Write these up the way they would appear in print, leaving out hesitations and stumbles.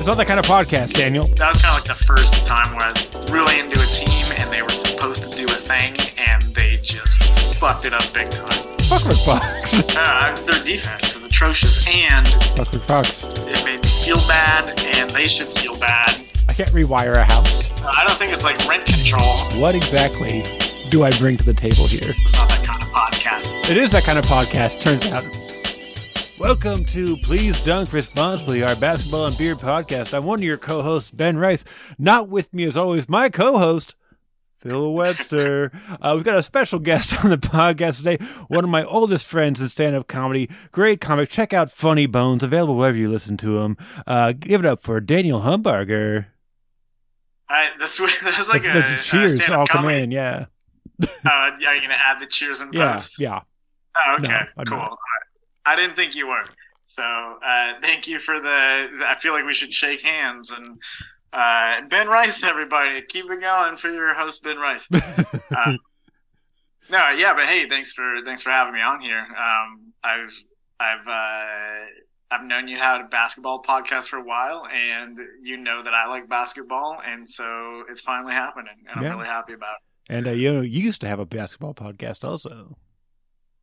It's not that kind of podcast, Daniel. That was kind of like the first time where I was really into a team and they were supposed to do a thing and they just fucked it up big time. Fuck with Fox. Their defense is atrocious and Fuck with Fox. it made me feel bad and they should feel bad. I can't rewire a house. I don't think it's like rent control. What exactly do I bring to the table here? It's not that kind of podcast. It is that kind of podcast, turns out. Welcome to Please Dunk Responsibly, our basketball and beer podcast. I'm one of your co-hosts, Ben Rice. Not with me, as always, my co-host, Phil Webster. We've got a special guest on the podcast today, one of my oldest friends in stand-up comedy. Great comic. Check out Funny Bones, available wherever you listen to him. Give it up for Daniel Humbarger. This was like a cheers all come comedy. in, yeah. Are you going to add the cheers and posts? Yeah. Oh, okay, No, cool. All right. I didn't think you were. So thank you for I feel like we should shake hands. And Ben Rice, everybody. Keep it going for your host, Ben Rice. But hey, thanks for having me on here. I've known you had a basketball podcast for a while, and you know that I like basketball, and so it's finally happening, and I'm really happy about it. And you used to have a basketball podcast also.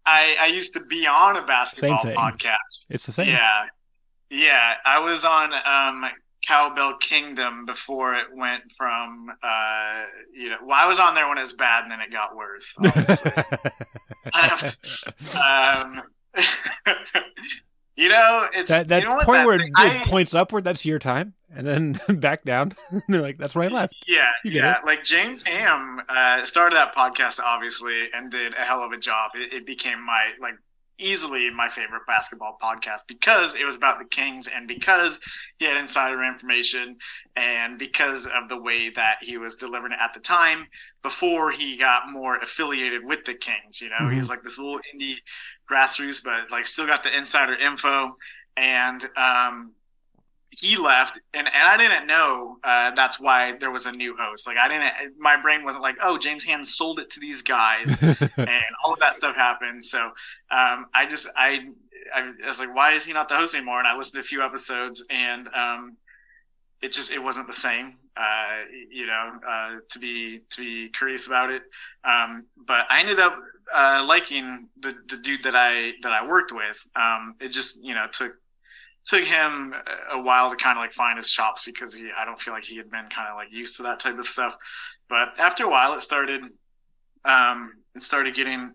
I used to be on a basketball podcast. It's the same. Yeah. I was on Cowbell Kingdom before it went from I was on there when it was bad, and then it got worse. It's that point where it points upward. That's your time, and then back down. Like that's where I left. Yeah. Like James Ham started that podcast obviously and did a hell of a job. It became easily my favorite basketball podcast because it was about the Kings and because he had insider information and because of the way that he was delivering it at the time before he got more affiliated with the Kings. He was like this little indie grassroots, but still got the insider info. And he left, and I didn't know that's why there was a new host. My brain wasn't like, oh, James Hand sold it to these guys, and all of that stuff happened. So I was like, why is he not the host anymore? And I listened to a few episodes, and it wasn't the same. To be curious about it. But I ended up liking the dude that I worked with. It just took him a while to kind of find his chops because I don't feel like he had been kind of used to that type of stuff. But after a while, it started getting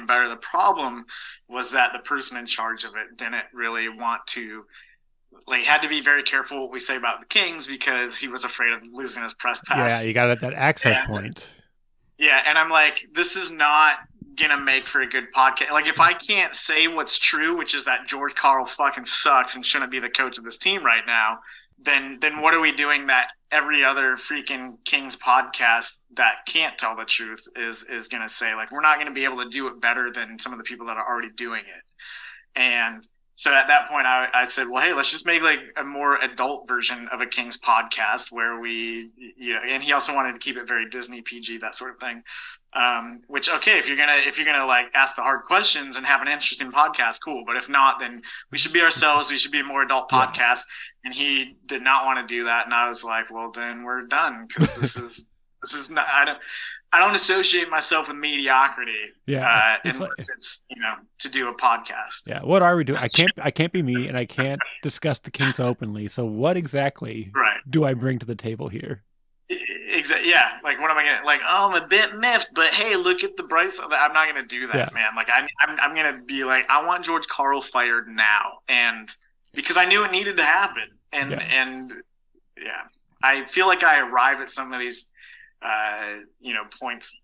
better. The problem was that the person in charge of it didn't really want to. Had to be very careful what we say about the Kings because he was afraid of losing his press pass. Yeah, you got that access point. Yeah, and I'm like, this is not gonna make for a good podcast. If I can't say what's true, which is that George Karl fucking sucks and shouldn't be the coach of this team right now, then what are we doing that every other freaking Kings podcast that can't tell the truth is gonna say? We're not gonna be able to do it better than some of the people that are already doing it. And so at that point, I said, well, hey, let's just make a more adult version of a Kings podcast where we, and he also wanted to keep it very Disney PG, that sort of thing. Which, okay, if you're gonna ask the hard questions and have an interesting podcast, cool. But if not, then we should be ourselves. We should be a more adult podcast. And he did not want to do that. And I was like, well, then we're done because this is not. I don't associate myself with mediocrity. Unless it's to do a podcast. Yeah, what are we doing? I can't be me, and I can't discuss the Kings openly. So what exactly do I bring to the table here? Exactly. Yeah. What am I gonna Oh, I'm a bit miffed, but hey, look at the bright side. I'm not gonna do that, man. I'm gonna be I want George Karl fired now, and because I knew it needed to happen, and I feel like I arrive at some of these points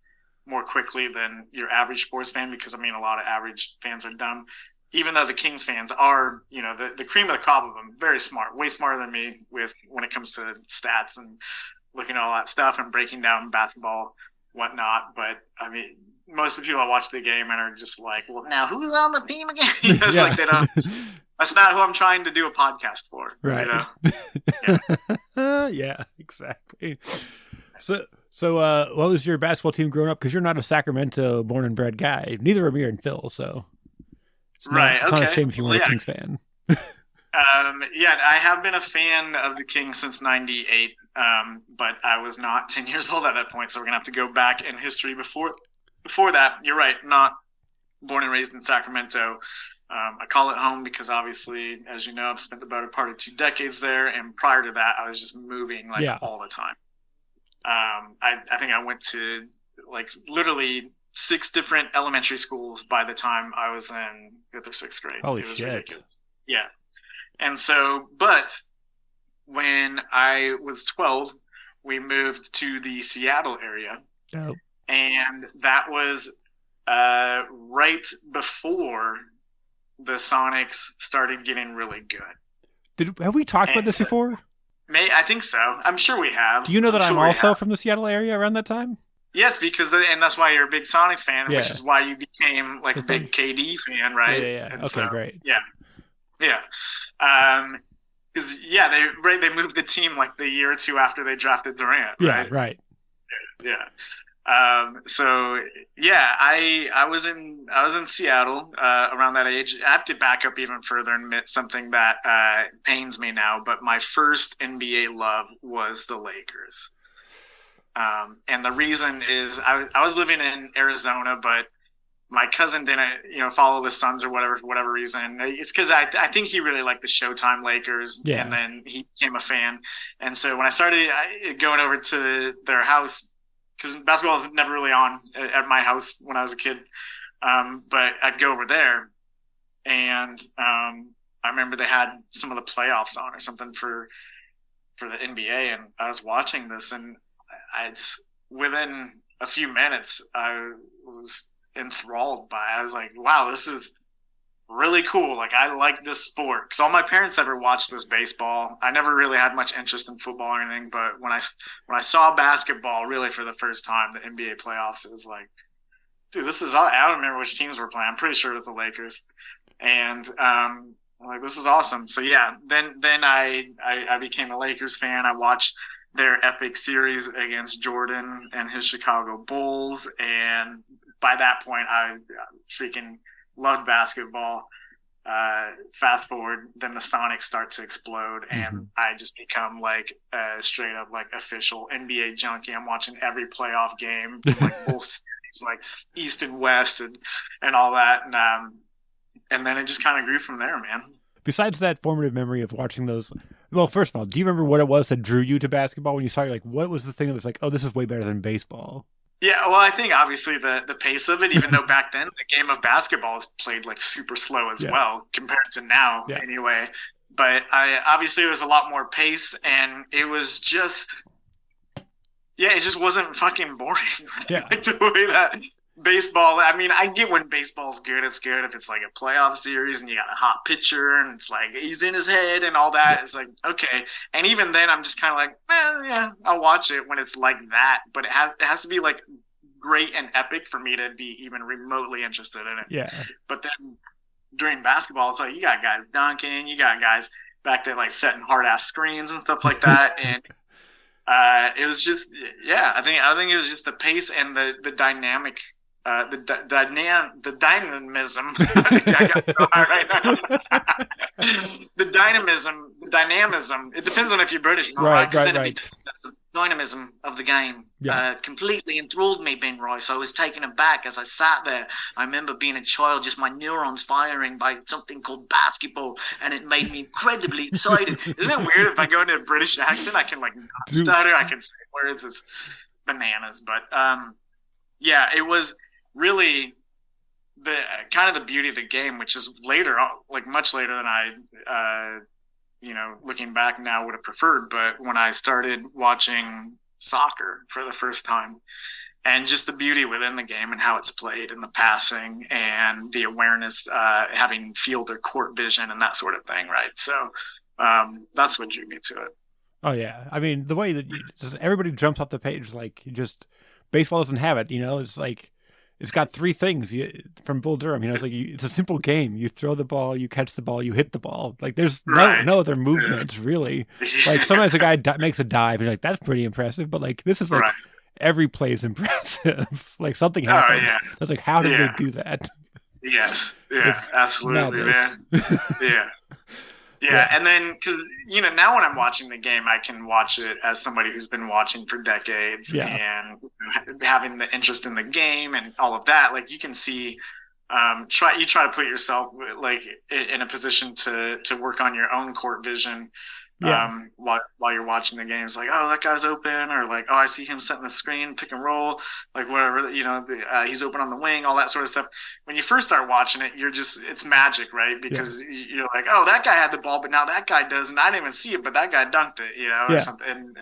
more quickly than your average sports fan because a lot of average fans are dumb, even though the Kings fans are the cream of the crop of them, very smart, way smarter than me when it comes to stats and looking at all that stuff and breaking down basketball, whatnot. But most of the people that watch the game and are just like, well, now who's on the team again? They don't. That's not who I'm trying to do a podcast for. Right. Yeah, exactly. So what was your basketball team growing up? Because you're not a Sacramento born and bred guy. Neither are me and Phil. So it's not a shame if you weren't a Kings fan. Yeah, I have been a fan of the Kings since '98, but I was not 10 years old at that point, so we're gonna have to go back in history before that. You're right, not born and raised in Sacramento. I call it home because obviously, as you know, I've spent the better part of 2 decades there, and prior to that, I was just moving all the time. I think I went to like literally 6 different elementary schools by the time I was in 5th or 6th grade. Holy it was shit. ridiculous. Yeah. And so, but when I was 12, we moved to the Seattle area. Oh. And that was right before the Sonics started getting really good. Have we talked about this before? I think so. I'm sure we have. Do you know that I'm also from the Seattle area around that time? Yes, and that's why you're a big Sonics fan, which is why you became like a big KD fan, right? Yeah. And okay, great. Yeah. Because they moved the team like the year or two after they drafted Durant. Right? Yeah, right. Yeah. So yeah, I was in Seattle around that age. I have to back up even further and admit something that pains me now, but my first NBA love was the Lakers. And the reason is I was living in Arizona, but my cousin didn't, follow the Suns or whatever for whatever reason. It's because I think he really liked the Showtime Lakers, and then he became a fan. And so when I started going over to their house, because basketball was never really on at my house when I was a kid, but I'd go over there, and I remember they had some of the playoffs on or something for the NBA, and I was watching this, and within a few minutes, I was enthralled by it. I was like, wow, this is really cool. Like, I like this sport. Because all my parents ever watched was baseball. I never really had much interest in football or anything, but when I saw basketball really for the first time, the NBA playoffs, it was like, dude, this is, I don't remember which teams were playing. I'm pretty sure it was the Lakers. And I'm like, this is awesome. So yeah, then I became a Lakers fan. I watched their epic series against Jordan and his Chicago Bulls, and by that point, I freaking loved basketball. Fast forward, then the Sonics start to explode, and I just become like straight up like official NBA junkie. I'm watching every playoff game, like both series, like East and West, and all that, and then it just kind of grew from there, man. Besides that formative memory of watching those, well, first of all, do you remember what it was that drew you to basketball when you saw it? Like, what was the thing that was like, oh, this is way better than baseball? Yeah, well, I think obviously the pace of it, even though back then the game of basketball was played like super slow as well compared to now anyway. But obviously there was a lot more pace, and it was just, it just wasn't fucking boring. Yeah. Like the way that baseball, I mean, I get when baseball's good, it's good if it's like a playoff series and you got a hot pitcher and it's like he's in his head and all that. It's like, okay. And even then I'm just kind of like, yeah, I'll watch it when it's like that. But it has to be like great and epic for me to be even remotely interested in it. Yeah. But then during basketball, it's like you got guys dunking, you got guys back there like setting hard ass screens and stuff like that. And it was just, I think it was just the pace and the dynamic. The dynamism. I got it right now. the dynamism. It depends on if you're British, right? The dynamism of the game completely enthralled me, Ben Rice. I was taken aback as I sat there. I remember being a child, just my neurons firing by something called basketball, and it made me incredibly excited. Isn't it weird if I go into a British accent, I can like not stutter, I can say words. It's bananas, but it was really the kind of the beauty of the game, which is later, like much later than I, looking back now would have preferred. But when I started watching soccer for the first time, and just the beauty within the game and how it's played and the passing and the awareness, having field or court vision and that sort of thing. Right. So that's what drew me to it. Oh yeah. I mean, the way that just everybody jumps off the page, like baseball doesn't have it, it's like, it's got 3 things from Bull Durham. It's like it's a simple game. You throw the ball, you catch the ball, you hit the ball. Like there's no other movements really. Like sometimes a guy makes a dive, and you're like, that's pretty impressive. But like this is like every play is impressive. Like something happens. That's like, how did they do that? Yes. Yeah. Absolutely, man. Yeah, and then because now when I'm watching the game, I can watch it as somebody who's been watching for decades and having the interest in the game and all of that. Like you can see, try to put yourself like in a position to work on your own court vision. While you're watching the game, it's like, oh, that guy's open, or like, oh, I see him setting the screen, pick and roll, like whatever, he's open on the wing, all that sort of stuff. When you first start watching it, it's magic, right? Because you're like, oh, that guy had the ball, but now that guy does, and I didn't even see it, but that guy dunked it, or something. And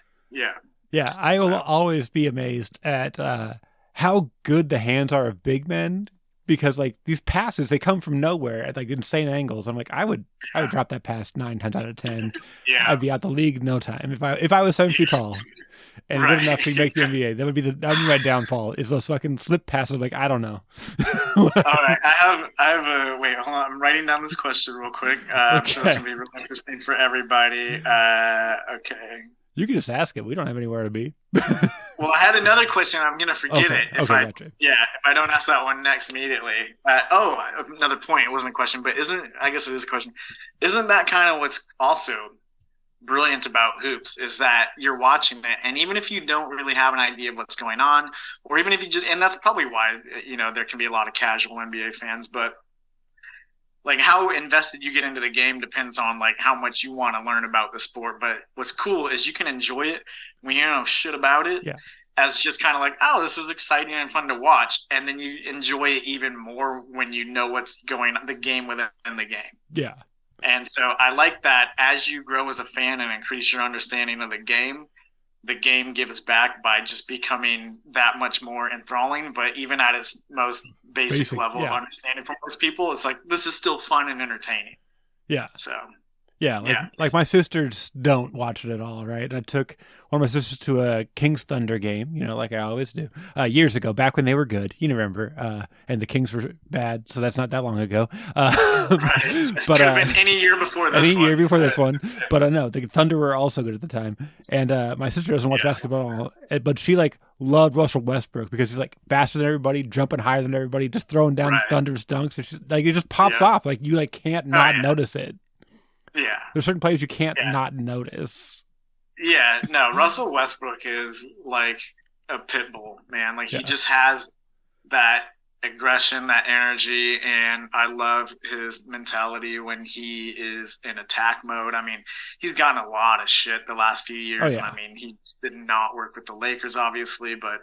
I will always be amazed at how good the hands are of big men. Because like these passes, they come from nowhere at like insane angles. I'm like, I would drop that pass 9 times out of 10. Yeah. I'd be out the league in no time if I was 7 feet tall and good enough to make the NBA. That would be my downfall. Is those fucking slip passes? Like I don't know. All right, I have a wait. Hold on, I'm writing down this question real quick. I'm sure it's gonna be really interesting for everybody. Okay. You can just ask it. We don't have anywhere to be. Well, I had another question. I'm going to forget it if I don't ask that one next immediately. Another point. It wasn't a question, but I guess it is a question. Isn't that kind of what's also brilliant about hoops is that you're watching it, and even if you don't really have an idea of what's going on, or even if you and that's probably why, there can be a lot of casual NBA fans, but like how invested you get into the game depends on like how much you want to learn about the sport. But what's cool is you can enjoy it when you know shit about it as just kind of like, oh, this is exciting and fun to watch. And then you enjoy it even more when you know what's going on, the game within the game. Yeah. And so I like that as you grow as a fan and increase your understanding of the game gives back by just becoming that much more enthralling. But even at its most basic level of understanding for most people, it's like, this is still fun and entertaining. Yeah. So. Like my sisters don't watch it at all, right? I took one of my sisters to a Kings Thunder game, like I always do, years ago, back when they were good, remember, and the Kings were bad, so that's not that long ago. Right. But could have been any year before this one. But no, the Thunder were also good at the time. And my sister doesn't watch basketball, but she like loved Russell Westbrook because he's like faster than everybody, jumping higher than everybody, just throwing down Thunder's dunks. And she's like, it just pops off. Like you like can't not notice it. Yeah. There's certain players you can't not notice. Yeah, no, Russell Westbrook is like a pit bull, man. Like he just has that aggression, that energy, and I love his mentality when he is in attack mode. I mean, he's gotten a lot of shit the last few years. I mean, he did not work with the Lakers, obviously, but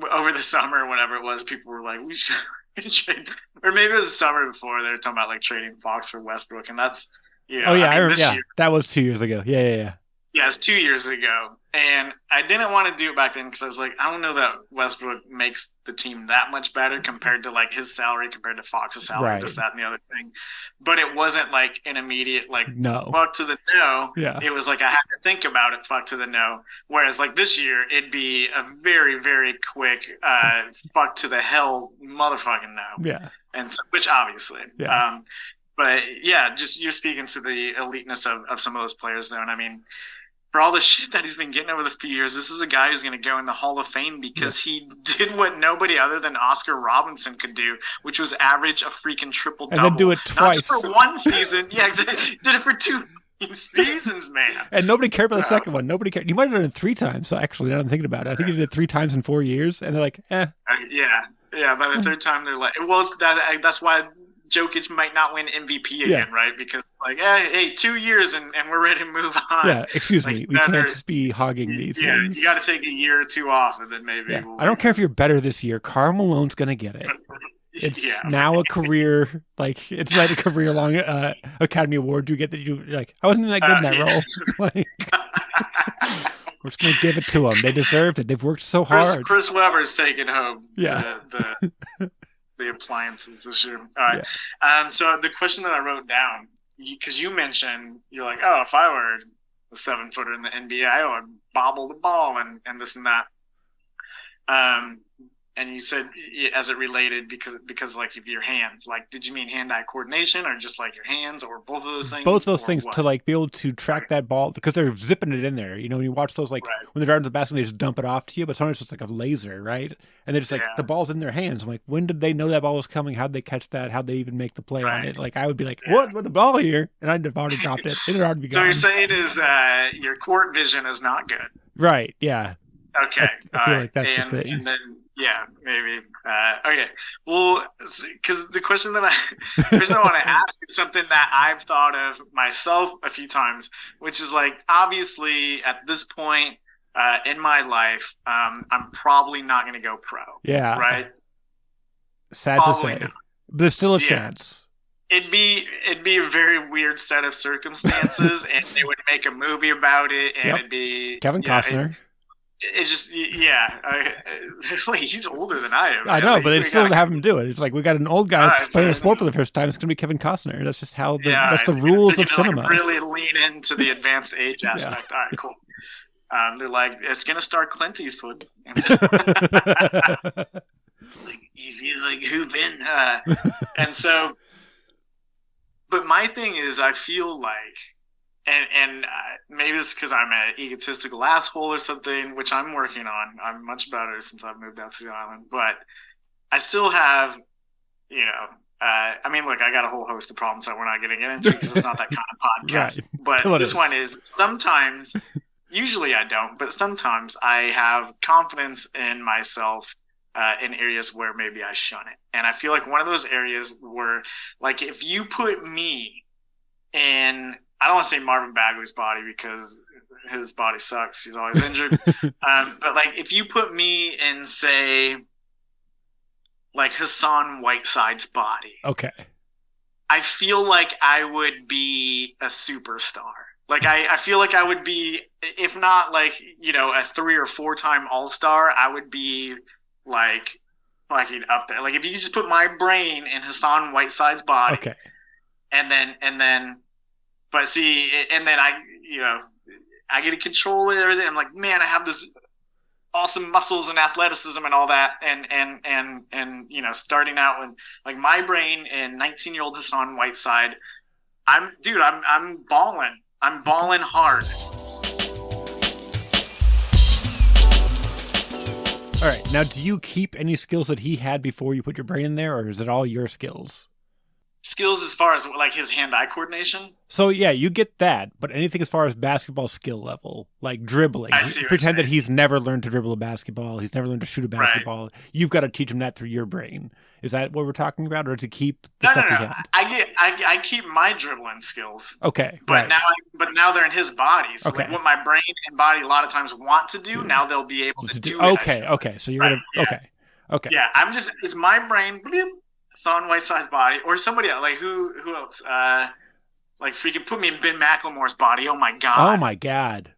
over the summer, whenever it was, people were like, we should trade, or maybe it was the summer before, they were talking about like trading Fox for Westbrook, and that's I remember, that was 2 years ago. Yeah, it's 2 years ago, and I didn't want to do it back then because I was like, I don't know that Westbrook makes the team that much better compared to like his salary compared to Fox's salary, this, that, and the other thing. But it wasn't like an immediate like fuck to the no. Yeah. It was like I had to think about it, fuck to the no. Whereas like this year, it'd be a very, very quick fuck to the hell motherfucking no. Yeah. And so, which obviously. Yeah. But yeah, just you're speaking to the eliteness of some of those players though. And I mean, for all the shit that he's been getting over the few years, this is a guy who's going to go in the Hall of Fame because he did what nobody other than Oscar Robinson could do, which was average a freaking triple-double. And then do it twice. Not just for one season. Yeah, exactly. Did it for 2 seasons, man. And nobody cared about the second one. Nobody cared. You might have done it 3 times. So actually, now I'm thinking about it, I think he did it 3 times in 4 years, and they're like, Yeah. By the third time, they're like, well, that's why Jokic might not win MVP again, right? Because it's like, hey, 2 years and we're ready to move on. Yeah, excuse me. We can't just be hogging these things. You got to take a year or 2 off, and then maybe. Yeah. I don't care if you're better this year. Karl Malone's going to get it. It's now a career, like, it's not a career-long Academy Award you get that you, like, I wasn't that good in that role. Like, we're just going to give it to them. They deserved it. They've worked so hard. Chris Webber's taking home the appliances this year. All right. Yeah. So the question that I wrote down, because you mentioned, you're like, oh, if I were a 7-footer in the NBA, I would bobble the ball and this and that. And you said as it related because like of your hands. Like, did you mean hand-eye coordination or just like your hands or both of those things? Both those things what? to like be able to track that ball because they're zipping it in there. You know, when you watch those like Right. when they're driving to the basket, they just dump it off to you. But sometimes it's like a laser, right? And they're just like the ball's in their hands. I'm like, when did they know that ball was coming? How'd they catch that? How'd they even make the play on it? Like I would be like, what with the ball here? And I'd have already dropped it. It had already So gone. you're saying is that your court vision is not good. Right. Yeah. Okay. I feel like that's the thing. And then, yeah, maybe. Okay. Well, because the question that I want to ask is something that I've thought of myself a few times, which is like, obviously, at this point in my life, I'm probably not going to go pro. Yeah. Right? Sad probably to say. Not. But there's still a chance. It'd be a very weird set of circumstances, and they would make a movie about it, and it'd be Kevin Costner. It's just, he's older than I am. I know, but they still have him do it. It's like we got an old guy playing a sport for the first time. It's going to be Kevin Costner. That's just how that's the rules of cinema. Really lean into the advanced age aspect. All right, cool. They're like, it's going to star Clint Eastwood. Like, you like who been? And so, but my thing is, I feel like. And maybe it's because I'm an egotistical asshole or something, which I'm working on. I'm much better since I've moved out to the island. But I still have, I mean, look, I got a whole host of problems that we're not going to get into because it's not that kind of podcast. Right. But this one is sometimes, usually I don't, but sometimes I have confidence in myself in areas where maybe I shun it. And I feel like one of those areas where, like, if you put me in... I don't want to say Marvin Bagley's body because his body sucks. He's always injured. But like, if you put me in, say, like Hassan Whiteside's body, okay, I feel like I would be a superstar. Like I feel like I would be, if not like a 3 or 4 time All-Star, I would be like fucking up there. Like if you just put my brain in Hassan Whiteside's body, okay, and then. But see, and then I get to control it and everything. I'm like, man, I have this awesome muscles and athleticism and all that. And starting out with like my brain and 19-year-old Hassan Whiteside, I'm balling. I'm balling hard. All right. Now, do you keep any skills that he had before you put your brain in there, or is it all your skills? Skills as far as like his hand-eye coordination? So yeah, you get that, but anything as far as basketball skill level, like dribbling. Pretend that he's never learned to dribble a basketball, he's never learned to shoot a basketball. Right. You've got to teach him that through your brain. Is that what we're talking about, or to keep the stuff he had? I keep my dribbling skills. Okay, but now they're in his body. So like what my brain and body a lot of times want to do, now they'll be able to do. Okay. So you're okay. Yeah, it's my brain. On Whiteside's body, or somebody else, like who else? Like freaking put me in Ben McLemore's body. Oh my god.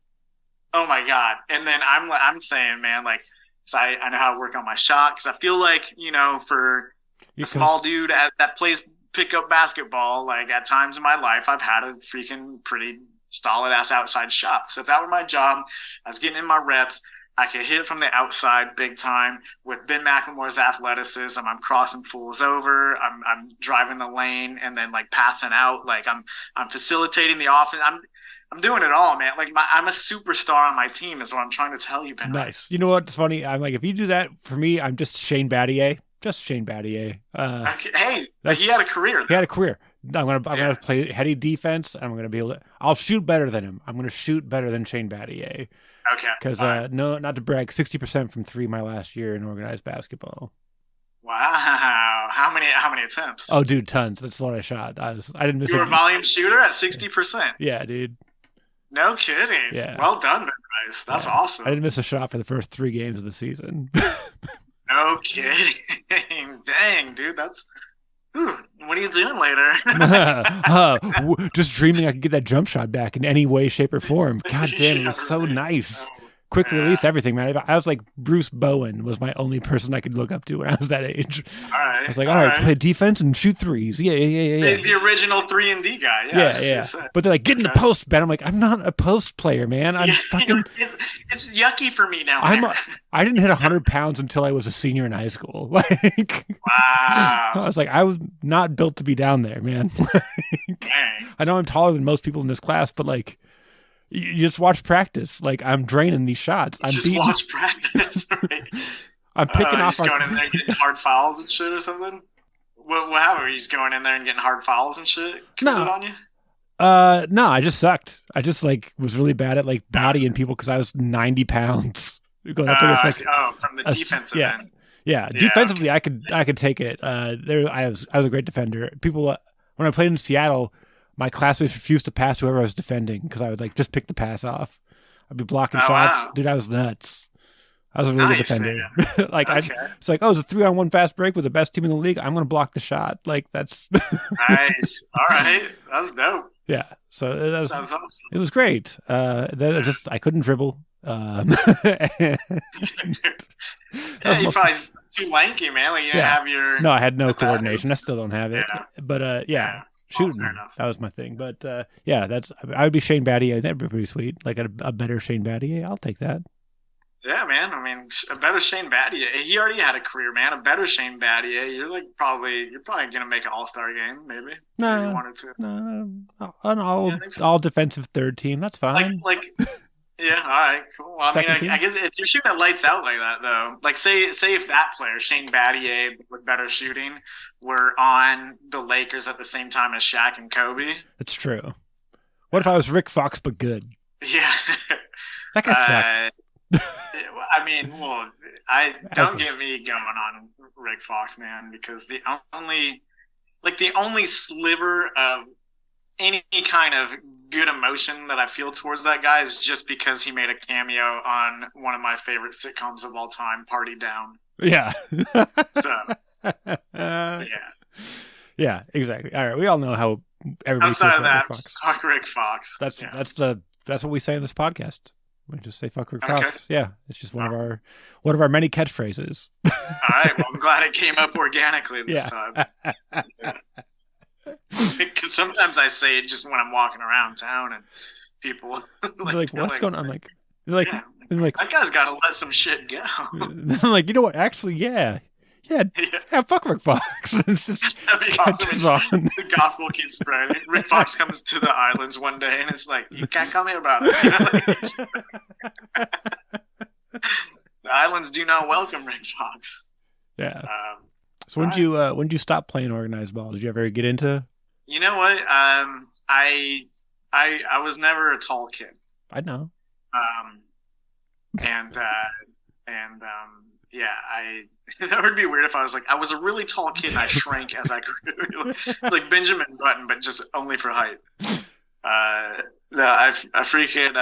And then I'm saying, man, like, so I know how to work on my shot because I feel like for a small dude that plays pickup basketball, like at times in my life, I've had a freaking pretty solid ass outside shot. So if that were my job, I was getting in my reps. I could hit it from the outside big time with Ben McLemore's athleticism. I'm crossing fools over. I'm driving the lane and then like passing out. Like I'm facilitating the offense. I'm doing it all, man. Like I'm a superstar on my team is what I'm trying to tell you, Ben. Nice. You know what's funny? I'm like, if you do that for me, I'm just Shane Battier. Hey, he had a career. Though. He had a career. I'm gonna play heady defense. I'm gonna be able to. I'll shoot better than him. I'm gonna shoot better than Shane Battier. Okay. Because no, not to brag, 60% from 3 my last year in organized basketball. Wow, how many attempts? Oh, dude, tons. That's what I shot. I didn't miss. You were a volume shooter at 60%. Yeah, dude. No kidding. Yeah. Well done, guys. That's awesome. I didn't miss a shot for the first 3 games of the season. No kidding. Dang, dude, that's. Ooh, what are you doing later? Just dreaming I could get that jump shot back in any way, shape, or form. God damn, it was so nice. quick release everything, man. I was like Bruce Bowen was my only person I could look up to when I was that age. All right. I was like, all right, play defense and shoot threes. Yeah. The original 3-and-D guy. Yeah. But they're like, get in the post, Ben. I'm like, I'm not a post player, man. I'm fucking. It's yucky for me now. I didn't hit 100 pounds until I was a senior in high school. Like, wow. I was like, I was not built to be down there, man. I know I'm taller than most people in this class, but like, you just watch practice. Like, I'm draining these shots. Watch practice. Right? I'm picking off. Just going in there and getting hard fouls and shit or something. What happened? Were you just going in there and getting hard fouls and shit? No. On you? No, I just sucked. I just like was really bad at like bodying people because I was 90 pounds. Going up there, from the defensive end. Yeah. Defensively, okay. I could take it. I was a great defender. People, when I played in Seattle, my classmates refused to pass whoever I was defending because I would like just pick the pass off. I'd be blocking shots. Wow. Dude, I was nuts. I was a really good defender. Like, it's like, it's a 3-on-1 fast break with the best team in the league. I'm going to block the shot. Like, that's nice. All right. That's dope. Yeah. So sounds awesome. It was great. Then I couldn't dribble. You're probably too lanky, man. Like, you didn't have your. No, I had no coordination. I still don't have it. But shooting, that was my thing. But I would be Shane Battier. That'd be pretty sweet. Like a better Shane Battier. I'll take that. Yeah, man. I mean, a better Shane Battier. He already had a career, man. A better Shane Battier. You're probably gonna make an All-Star game, maybe. No, maybe 1 or 2. No, an all defensive third team. That's fine. Yeah, all right, cool. Well, I mean, I guess if you're shooting at lights out like that, though, like say if that player, Shane Battier, with better shooting, were on the Lakers at the same time as Shaq and Kobe. That's true. What if I was Rick Fox but good? Yeah, that guy sucked. I mean, don't get me going on Rick Fox, man, because the only sliver of any kind of good emotion that I feel towards that guy is just because he made a cameo on one of my favorite sitcoms of all time, Party Down. Yeah. Yeah. Yeah, exactly. All right, we all know how everybody outside of that, Rick Fox. Fuck Rick Fox. That's what we say in this podcast. We just say fuck Rick Fox. Yeah, it's just one of our many catchphrases. All right, well, I'm glad it came up organically this time. Because sometimes I say it just when I'm walking around town and people like what's going on? Like that guy's got to let some shit go. I'm like, you know what? Actually, yeah, fuck Rick Fox. It's just awesome. The gospel keeps spreading. Rick Fox comes to the islands one day and it's like, you can't come here about it. The islands do not welcome Rick Fox. Yeah. So when did you stop playing organized ball? Did you ever get into? You know what? I was never a tall kid. I know. That would be weird if I was like, I was a really tall kid and I shrank as I grew. It's like Benjamin Button, but just only for height. No, I freaking,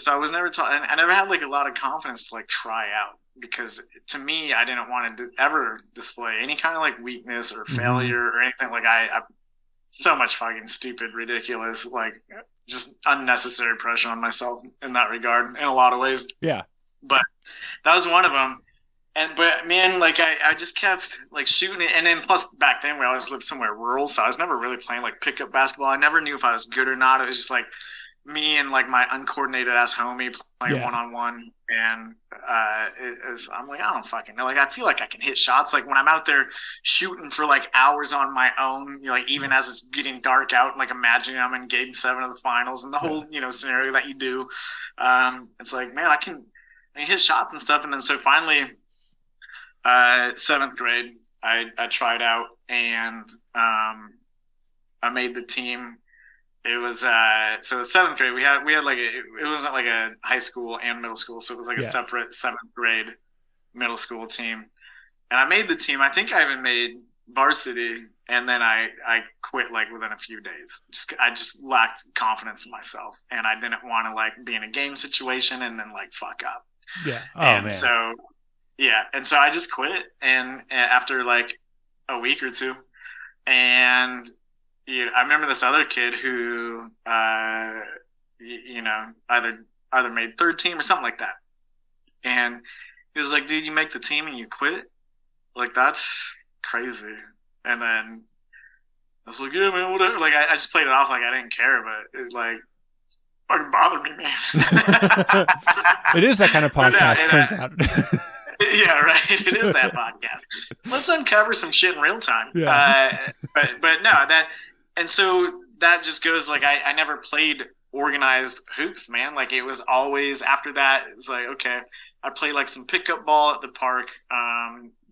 so I was never tall, and I never had like a lot of confidence to like try out, because to me, I didn't want to ever display any kind of like weakness or failure or anything. Like I so much fucking stupid, ridiculous, like just unnecessary pressure on myself in that regard in a lot of ways. Yeah. But that was one of them. But man, like I just kept like shooting it. And then plus back then we always lived somewhere rural. So I was never really playing like pickup basketball. I never knew if I was good or not. It was just like me and like my uncoordinated ass homie playing one-on-one. And I'm like, I don't fucking know. Like, I feel like I can hit shots. Like when I'm out there shooting for like hours on my own, like even as it's getting dark out, like imagining I'm in game 7 of the finals and the whole, scenario that you do. It's like, man, I can hit shots and stuff. And then so finally, 7th grade, I tried out and I made the team. It was so 7th grade we had like it wasn't like a high school and middle school, so it was like a separate 7th grade middle school team, and I made the team. I think I even made varsity, and then I quit like within a few days. I just lacked confidence in myself, and I didn't want to like be in a game situation and then like fuck up. Yeah. Oh, and man. So I just quit, and after like a week or two, and I remember this other kid who, either made 3rd team or something like that. And he was like, dude, you make the team and you quit? Like, that's crazy. And then I was like, yeah, man, whatever. Like, I just played it off like I didn't care, but it, like, fucking bothered me, man. It is that kind of podcast, turns out. Yeah, right. It is that podcast. Let's uncover some shit in real time. Yeah. But no, and so that just goes like I never played organized hoops, man. Like it was always after that. It's like okay, I played like some pickup ball at the park.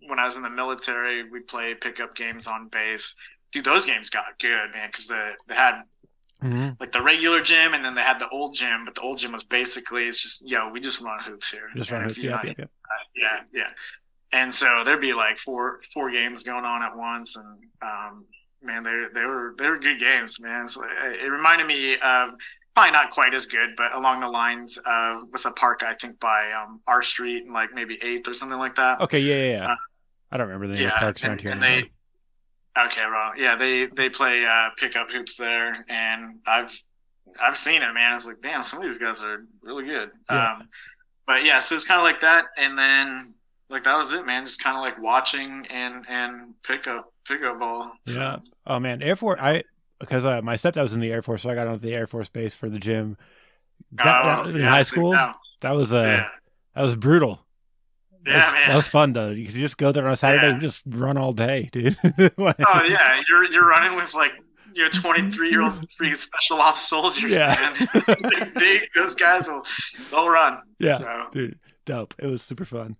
When I was in the military, we played pickup games on base. Dude, those games got good, man, because they had like the regular gym, and then they had the old gym. But the old gym was basically it's just we just run hoops here. Just run hoops. Yeah. And so there'd be like four games going on at once, and man, they were good games, man. So it reminded me of probably not quite as good, but along the lines of what's the park I think by R Street and like maybe 8th or something like that. Okay, yeah. I don't remember the parks around here. Okay, well, yeah, they play pickup hoops there, and I've seen it, man. It's like, damn, some of these guys are really good. Yeah. But yeah, so it's kind of like that, and then like that was it, man. Just kind of like watching and pickup ball. So. Yeah. Oh man, Air Force. Because my stepdad was in the Air Force, so I got onto the Air Force base for the gym. In high school, that was brutal. Yeah, man. That was fun though. You could just go there on a Saturday and just run all day, dude. Oh yeah, you're running with like 23-year-old free special ops soldiers, man. Those guys they'll run. Yeah, so. Dude, dope. It was super fun.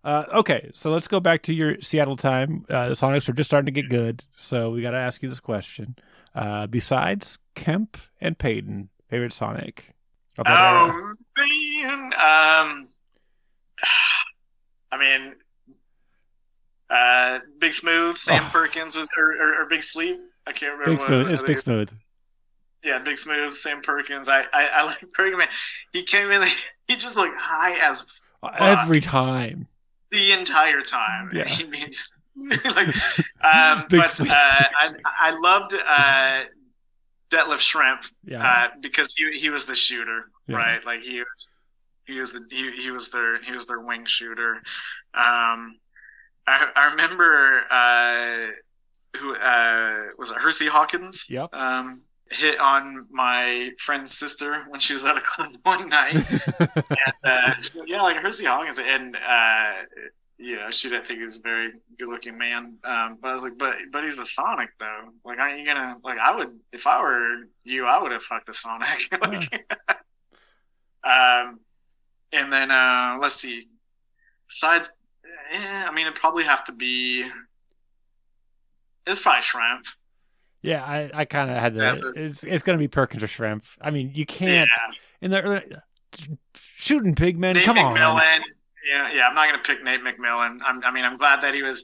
Okay, so let's go back to your Seattle time. The Sonics are just starting to get good, so we got to ask you this question. Besides Kemp and Peyton, favorite Sonic? Oh man, I mean, Big Smooth, Sam Perkins, or Big Sleep. I can't remember. Big Smooth. It's Big Smooth. Yeah, Big Smooth, Sam Perkins. I like Perkins, man. He came in, he just looked high as fuck. Every time. The entire time. Yeah. Like, I loved Detlef Schrempf because he was the shooter, right? Like he was their wing shooter. I remember who was it? Hersey Hawkins. Yep. Hit on my friend's sister when she was at a club one night, and like Hersey Hawkins, and she didn't think he was a very good-looking man. But I was like, but he's a Sonic though. Like, aren't you gonna like? I would if I were you, I would have fucked a Sonic. And then let's see. Besides, I mean, it'd probably have to be. It's probably Schrempf. Yeah, I kind of had to. It's going to be Perkins or Schrempf. I mean, you can't in the shooting pigmen. Nate come McMillan. on. Yeah. I'm not going to pick Nate McMillan. I'm glad that he was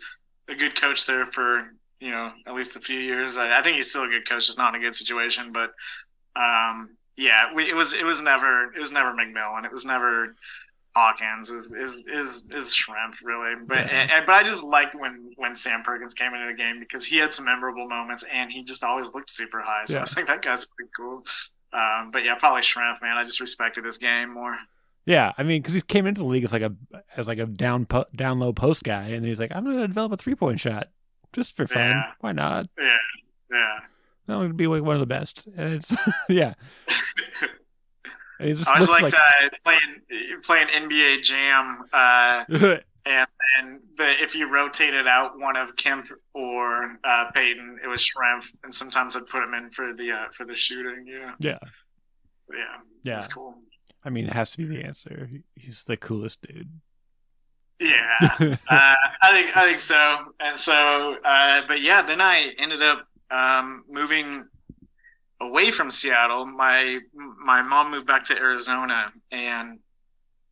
a good coach there for at least a few years. I think he's still a good coach, just not in a good situation. But it was never McMillan. It was never Hawkins. Is Schrempf really? But but I just liked when Sam Perkins came into the game because he had some memorable moments and he just always looked super high. So I was like, that guy's pretty cool. But yeah, probably Schrempf, man. I just respected his game more. Yeah, I mean, because he came into the league as like a down low post guy, and he's like, I'm going to develop a 3-point shot just for fun. Yeah. Why not? Yeah. I'm going to be like one of the best, and it's yeah. I was like playing NBA Jam, and if you rotated out one of Kemp or Peyton, it was Schrempf, and sometimes I'd put him in for the shooting. Yeah. That's cool. I mean, it has to be the answer. He's the coolest dude. Yeah, I think so. And so, but yeah, then I ended up moving away from Seattle. My mom moved back to Arizona, and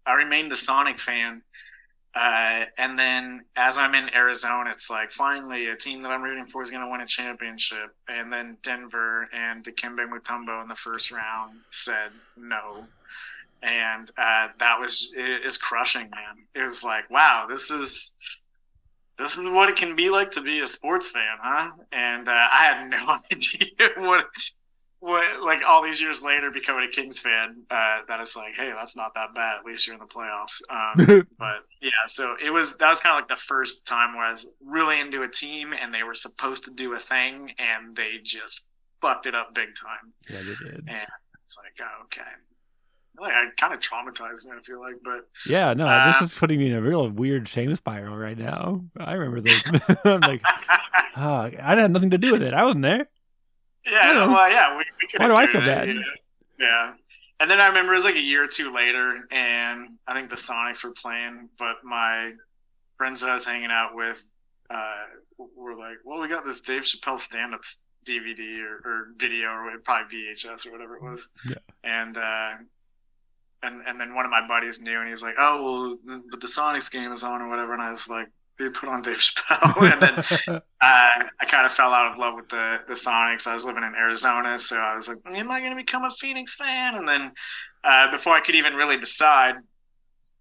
I remained a Sonic fan. And then as I'm in Arizona, it's like finally a team that I'm rooting for is going to win a championship. And then Denver and Dikembe Mutombo in the first round said no. And it's crushing, man. It was like, wow, this is what it can be like to be a sports fan, huh? And I had no idea like all these years later, becoming a Kings fan, that is like, hey, that's not that bad. At least you're in the playoffs. But yeah, so that was kind of like the first time where I was really into a team, and they were supposed to do a thing, and they just fucked it up big time. Yeah, they did. And it's like, oh, okay. Like, I kind of traumatized me, I feel like, but yeah, no, this is putting me in a real weird shame spiral right now. I remember this. I'm like, I had nothing to do with it. I wasn't there. Yeah, well, yeah, we could. Why do I feel bad? Yeah, and then I remember it was like a year or two later, and I think the Sonics were playing, but my friends that I was hanging out with were like, "Well, we got this Dave Chappelle stand-up DVD or video or probably VHS or whatever it was," and then one of my buddies knew, and he's like, "Oh, well, but the Sonics game is on or whatever," and I was like, "They put on Dave Chappelle," and then I kind of fell out of love with the Sonics. I was living in Arizona, so I was like, "Am I going to become a Phoenix fan?" And then before I could even really decide,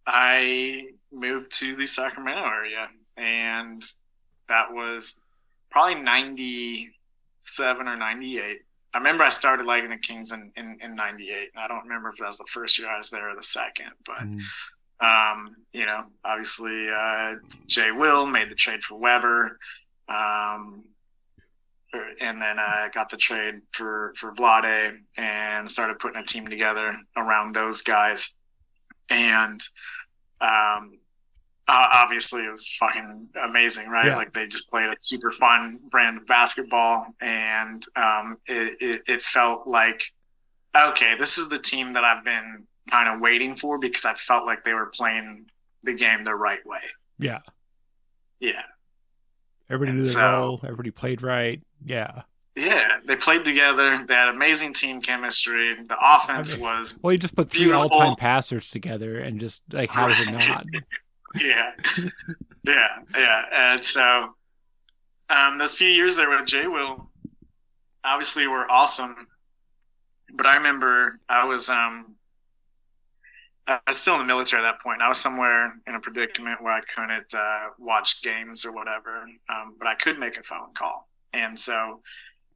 I moved to the Sacramento area, and that was probably 97 or 98. I remember I started liking the Kings in 98. I don't remember if that was the first year I was there or the second, but obviously Jay Will made the trade for Weber, and then I got the trade for Vlade and started putting a team together around those guys. And obviously it was fucking amazing, right? Yeah. Like they just played a super fun brand of basketball, and it felt like, okay, this is the team that I've been kind of waiting for, because I felt like they were playing the game the right way. Yeah. Yeah. Everybody knew their role. Everybody played right. Yeah. Yeah. They played together. They had amazing team chemistry. The offense was well, you just put three all-time passers together, and just like, how is it not? Yeah. Yeah. And so those few years there with Jay Will obviously were awesome. But I remember I was still in the military at that point. I was somewhere in a predicament where I couldn't watch games or whatever, but I could make a phone call. And so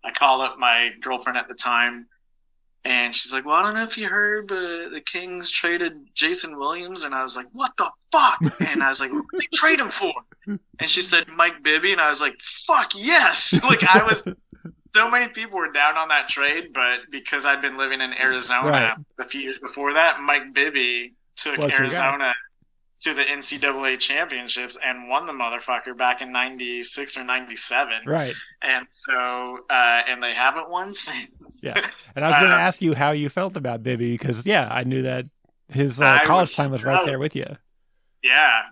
I called up my girlfriend at the time, and she's like, "Well, I don't know if you heard, but the Kings traded Jason Williams." And I was like, "What the fuck?" And I was like, "What did they trade him for?" And she said, "Mike Bibby." And I was like, "Fuck yes." Like, I was, so many people were down on that trade, but because I'd been living in Arizona a few years before that, Mike Bibby took Arizona to the NCAA championships and won the motherfucker back in 96 or 97. Right. And so, and they haven't won since. Yeah. And I was going to ask you how you felt about Bibby, because, I knew that his college time was right there with you. Yeah.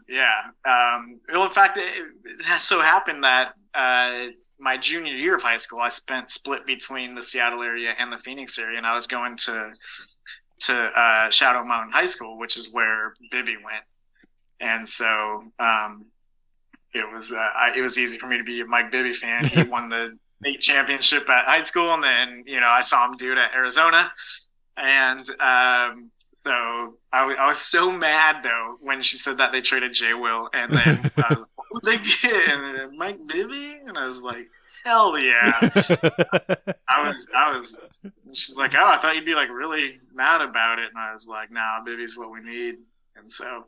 Well, in fact, it has so happened that my junior year of high school, I split between the Seattle area and the Phoenix area, and I was going to Shadow Mountain High School, which is where Bibby went. And so it was easy for me to be a Mike Bibby fan. He won the state championship at high school, and then I saw him do it at Arizona. And so I was so mad though when she said that they traded Jay Will, and then what did they get? And Mike Bibby, and I was like, hell yeah. I was. She's like, "Oh, I thought you'd be like really mad about it," and I was like, "Nah, Bibby's what we need." And so.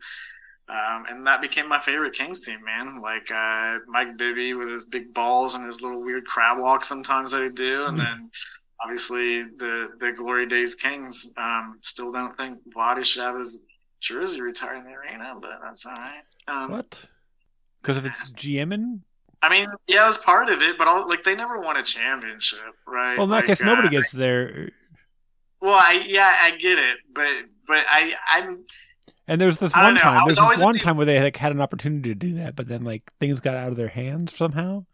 And that became my favorite Kings team, man. Like Mike Bibby with his big balls and his little weird crab walk sometimes that he'd do. And then obviously the Glory Days Kings. Still don't think Vlade should have his jersey retired in the arena, but that's all right. What? Because of its GMing? I mean, yeah, it was part of it, but they never won a championship, right? Well, I guess nobody gets there. Well, I get it, but I'm. And there's this one time. There's this one time where they had an opportunity to do that, but then things got out of their hands somehow.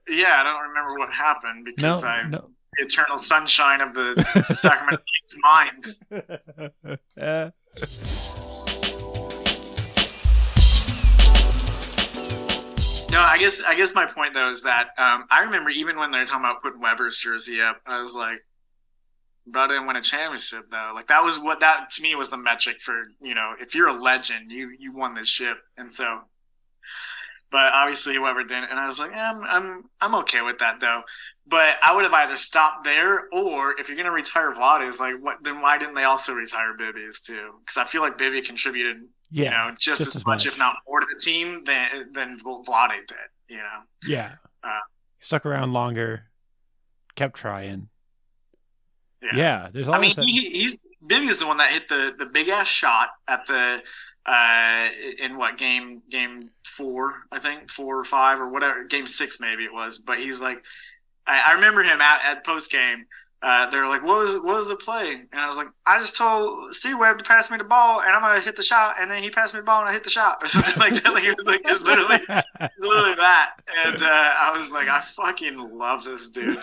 Yeah, I don't remember what happened because the eternal sunshine of the Sacramento Kings mind. No, I guess my point though is that I remember even when they were talking about putting Weber's jersey up, I was like, "Bro, didn't win a championship though." Like that was what that to me was the metric for if you're a legend, you won this ship. And so, but obviously Weber didn't, and I was like, I'm okay with that though. But I would have either stopped there, or if you're gonna retire Vlade, it's like, what? Then why didn't they also retire Bibby's too? Because I feel like Bibby contributed, just as much, if not more, to the team than Vlade did. Yeah. Stuck around longer, kept trying. Yeah. There's. He's Bibby is the one that hit the big ass shot at the in what game 4, I think 4 or 5 or whatever, game 6 maybe it was. But he's like, I remember him at post game. They're like, what was the play? And I was like, I just told Steve Webb to pass me the ball, and I'm gonna hit the shot. And then he passed me the ball, and I hit the shot, or something like that. Like, it's literally that. And I was like, I fucking love this dude.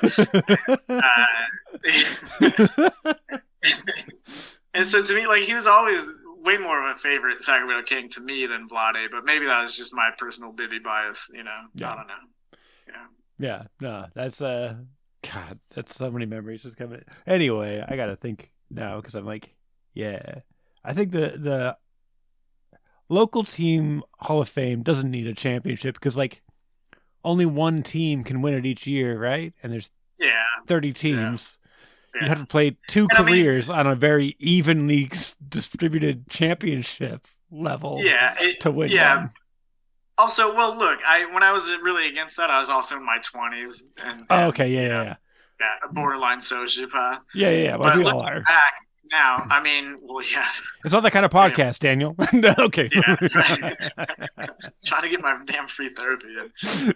And so to me, like, he was always way more of a favorite Sacramento King to me than Vlade. But maybe that was just my personal Bibby bias. I don't know. Yeah. No, that's God, that's so many memories just coming. Anyway, I gotta think now because I'm like, I think the local team Hall of Fame doesn't need a championship because like only one team can win it each year, right? And there's 30 teams. Yeah. You have to play 2 careers on a very evenly distributed championship level to win one. Also, well, look, when I was really against that, I was also in my 20s. And yeah. A borderline sociopath. Yeah. Well, we all are. Back now, I mean, well, yeah. It's not that kind of podcast, Daniel. Okay. Yeah. Trying to get my damn free therapy in.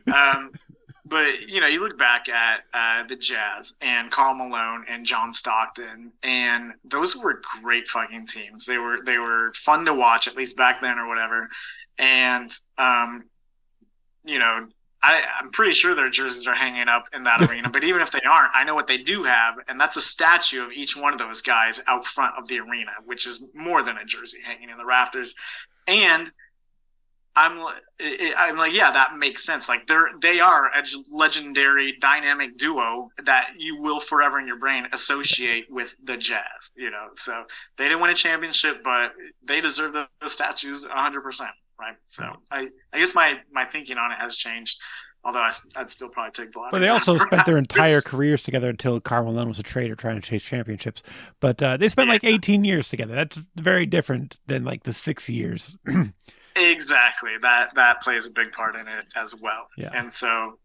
But, you look back at the Jazz and Karl Malone and John Stockton, and those were great fucking teams. They were fun to watch, at least back then or whatever. And, I'm pretty sure their jerseys are hanging up in that arena. But even if they aren't, I know what they do have, and that's a statue of each one of those guys out front of the arena, which is more than a jersey hanging in the rafters. And I'm like, yeah, that makes sense. Like they are a legendary dynamic duo that you will forever in your brain associate with the Jazz, So they didn't win a championship, but they deserve those statues 100%, right? So I guess my thinking on it has changed, although I'd still probably take the. But they also spent their entire careers together until Karl Malone was a traitor trying to chase championships. But they spent like 18 years together. That's very different than like the 6 years. Exactly. That plays a big part in it as well. Yeah. And so,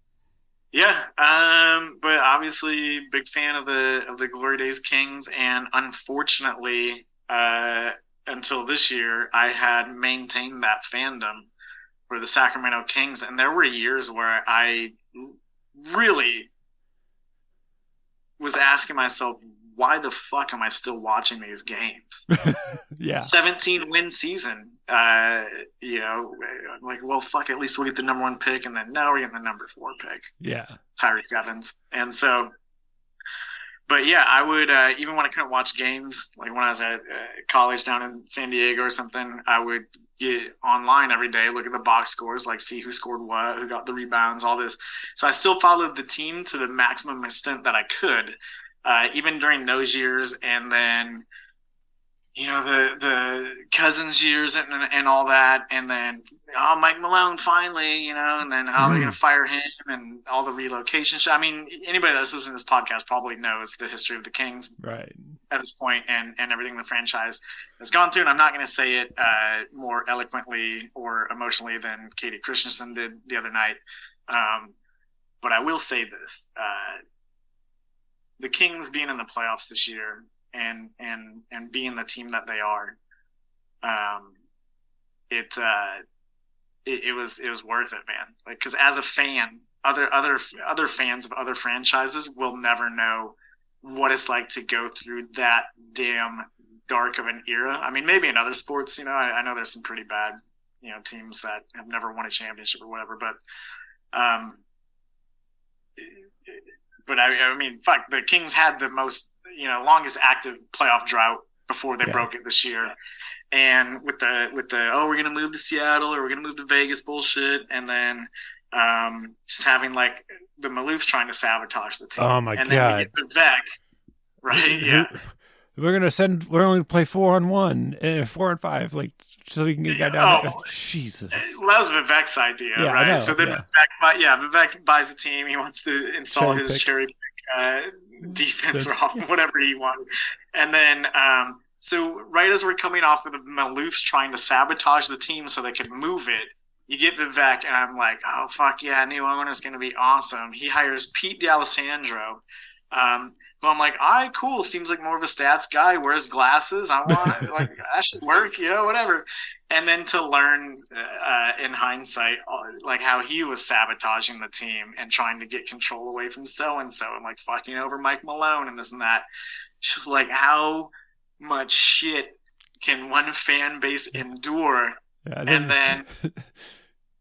but obviously big fan of the Glory Days Kings. And unfortunately, until this year, I had maintained that fandom for the Sacramento Kings. And there were years where I really was asking myself, why the fuck am I still watching these games? 17 win season. I'm like, well, fuck, at least we'll get the number 1 pick, and then now we're getting the number 4 pick. Yeah. Tyreek Evans. And so, but yeah, I would, even when I couldn't watch games, like when I was at college down in San Diego or something, I would get online every day, look at the box scores, like see who scored what, who got the rebounds, all this. So I still followed the team to the maximum extent that I could, even during those years. And then, the Cousins years and all that, and then Mike Malone finally, and then how they're going to fire him and all the relocation. I mean, anybody that's listening to this podcast probably knows the history of the Kings, right, at this point, and everything the franchise has gone through. And I'm not going to say it more eloquently or emotionally than Katie Christensen did the other night, but I will say this: the Kings being in the playoffs this year. And being the team that they are, it was worth it, man. Like, because as a fan, other fans of other franchises will never know what it's like to go through that damn dark of an era. I mean, maybe in other sports, I know there's some pretty bad, teams that have never won a championship or whatever, but I mean, fuck, the Kings had the most, longest active playoff drought before they broke it this year. And with the we're going to move to Seattle or we're going to move to Vegas bullshit. And then just having like the Maloofs trying to sabotage the team. Oh my God. And then we get the Vec, right? Yeah. we're only play 4-on-1, 4-on-5, like so we can get a guy down there. Oh, Jesus. well, that was Vivek's idea, Yeah, I right? know. So then Yeah. Vivek buys a team. He wants to install Cherry his pick. cherry pick defense or Yeah. whatever he wanted. And then, so right as we're coming off of the Maloofs trying to sabotage the team so they could move it, you get Vivek, and I'm like, oh, fuck yeah, new owner is going to be awesome. He hires Pete D'Alessandro. But I'm like, all right, cool. Seems like more of a stats guy. Wears glasses. I want like that should work, whatever. And then to learn in hindsight, like how he was sabotaging the team and trying to get control away from so and so, and like fucking over Mike Malone and this and that. Just like how much shit can one fan base endure? Yeah, and then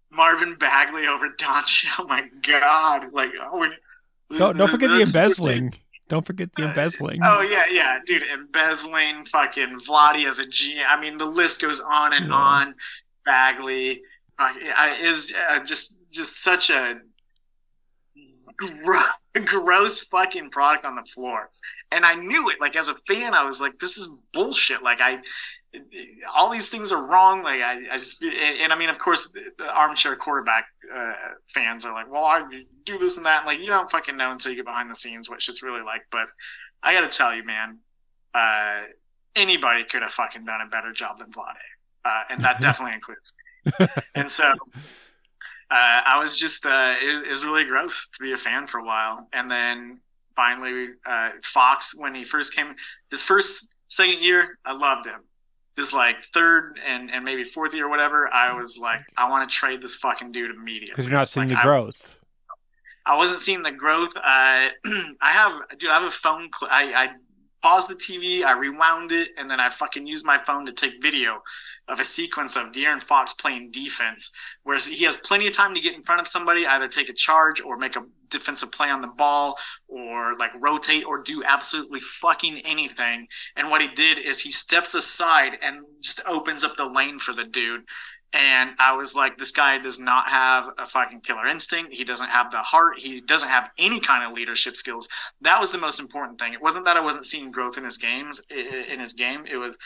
Marvin Bagley over Doncic. Oh my god! Like, don't forget the embezzling. Don't forget the embezzling. Oh yeah, dude, embezzling, fucking Vladi as a GM. I mean, the list goes on and on. Bagley is just such a gross fucking product on the floor, and I knew it. Like as a fan, I was like, this is bullshit. Like all these things are wrong. Like I just, and I mean, of course, the armchair quarterback fans are like, well, I do this and that. And like, you don't fucking know until you get behind the scenes what shit's really like. But I got to tell you, man, anybody could have fucking done a better job than Vlade. And that definitely includes me. And so I was just, it was really gross to be a fan for a while. And then finally, Fox, when he first came, his second year, I loved him. His like third and maybe fourth year or whatever, I was like, I want to trade this fucking dude immediately. Because you're not seeing the growth. I wasn't seeing the growth. I have a phone. I paused the TV, I rewound it, and then I fucking used my phone to take video of a sequence of De'Aaron Fox playing defense, where he has plenty of time to get in front of somebody, either take a charge or make a defensive play on the ball or like rotate or do absolutely fucking anything. And what he did is he steps aside and just opens up the lane for the dude. And I was like, this guy does not have a fucking killer instinct. He doesn't have the heart. He doesn't have any kind of leadership skills. That was the most important thing. It wasn't that I wasn't seeing growth in his game. It was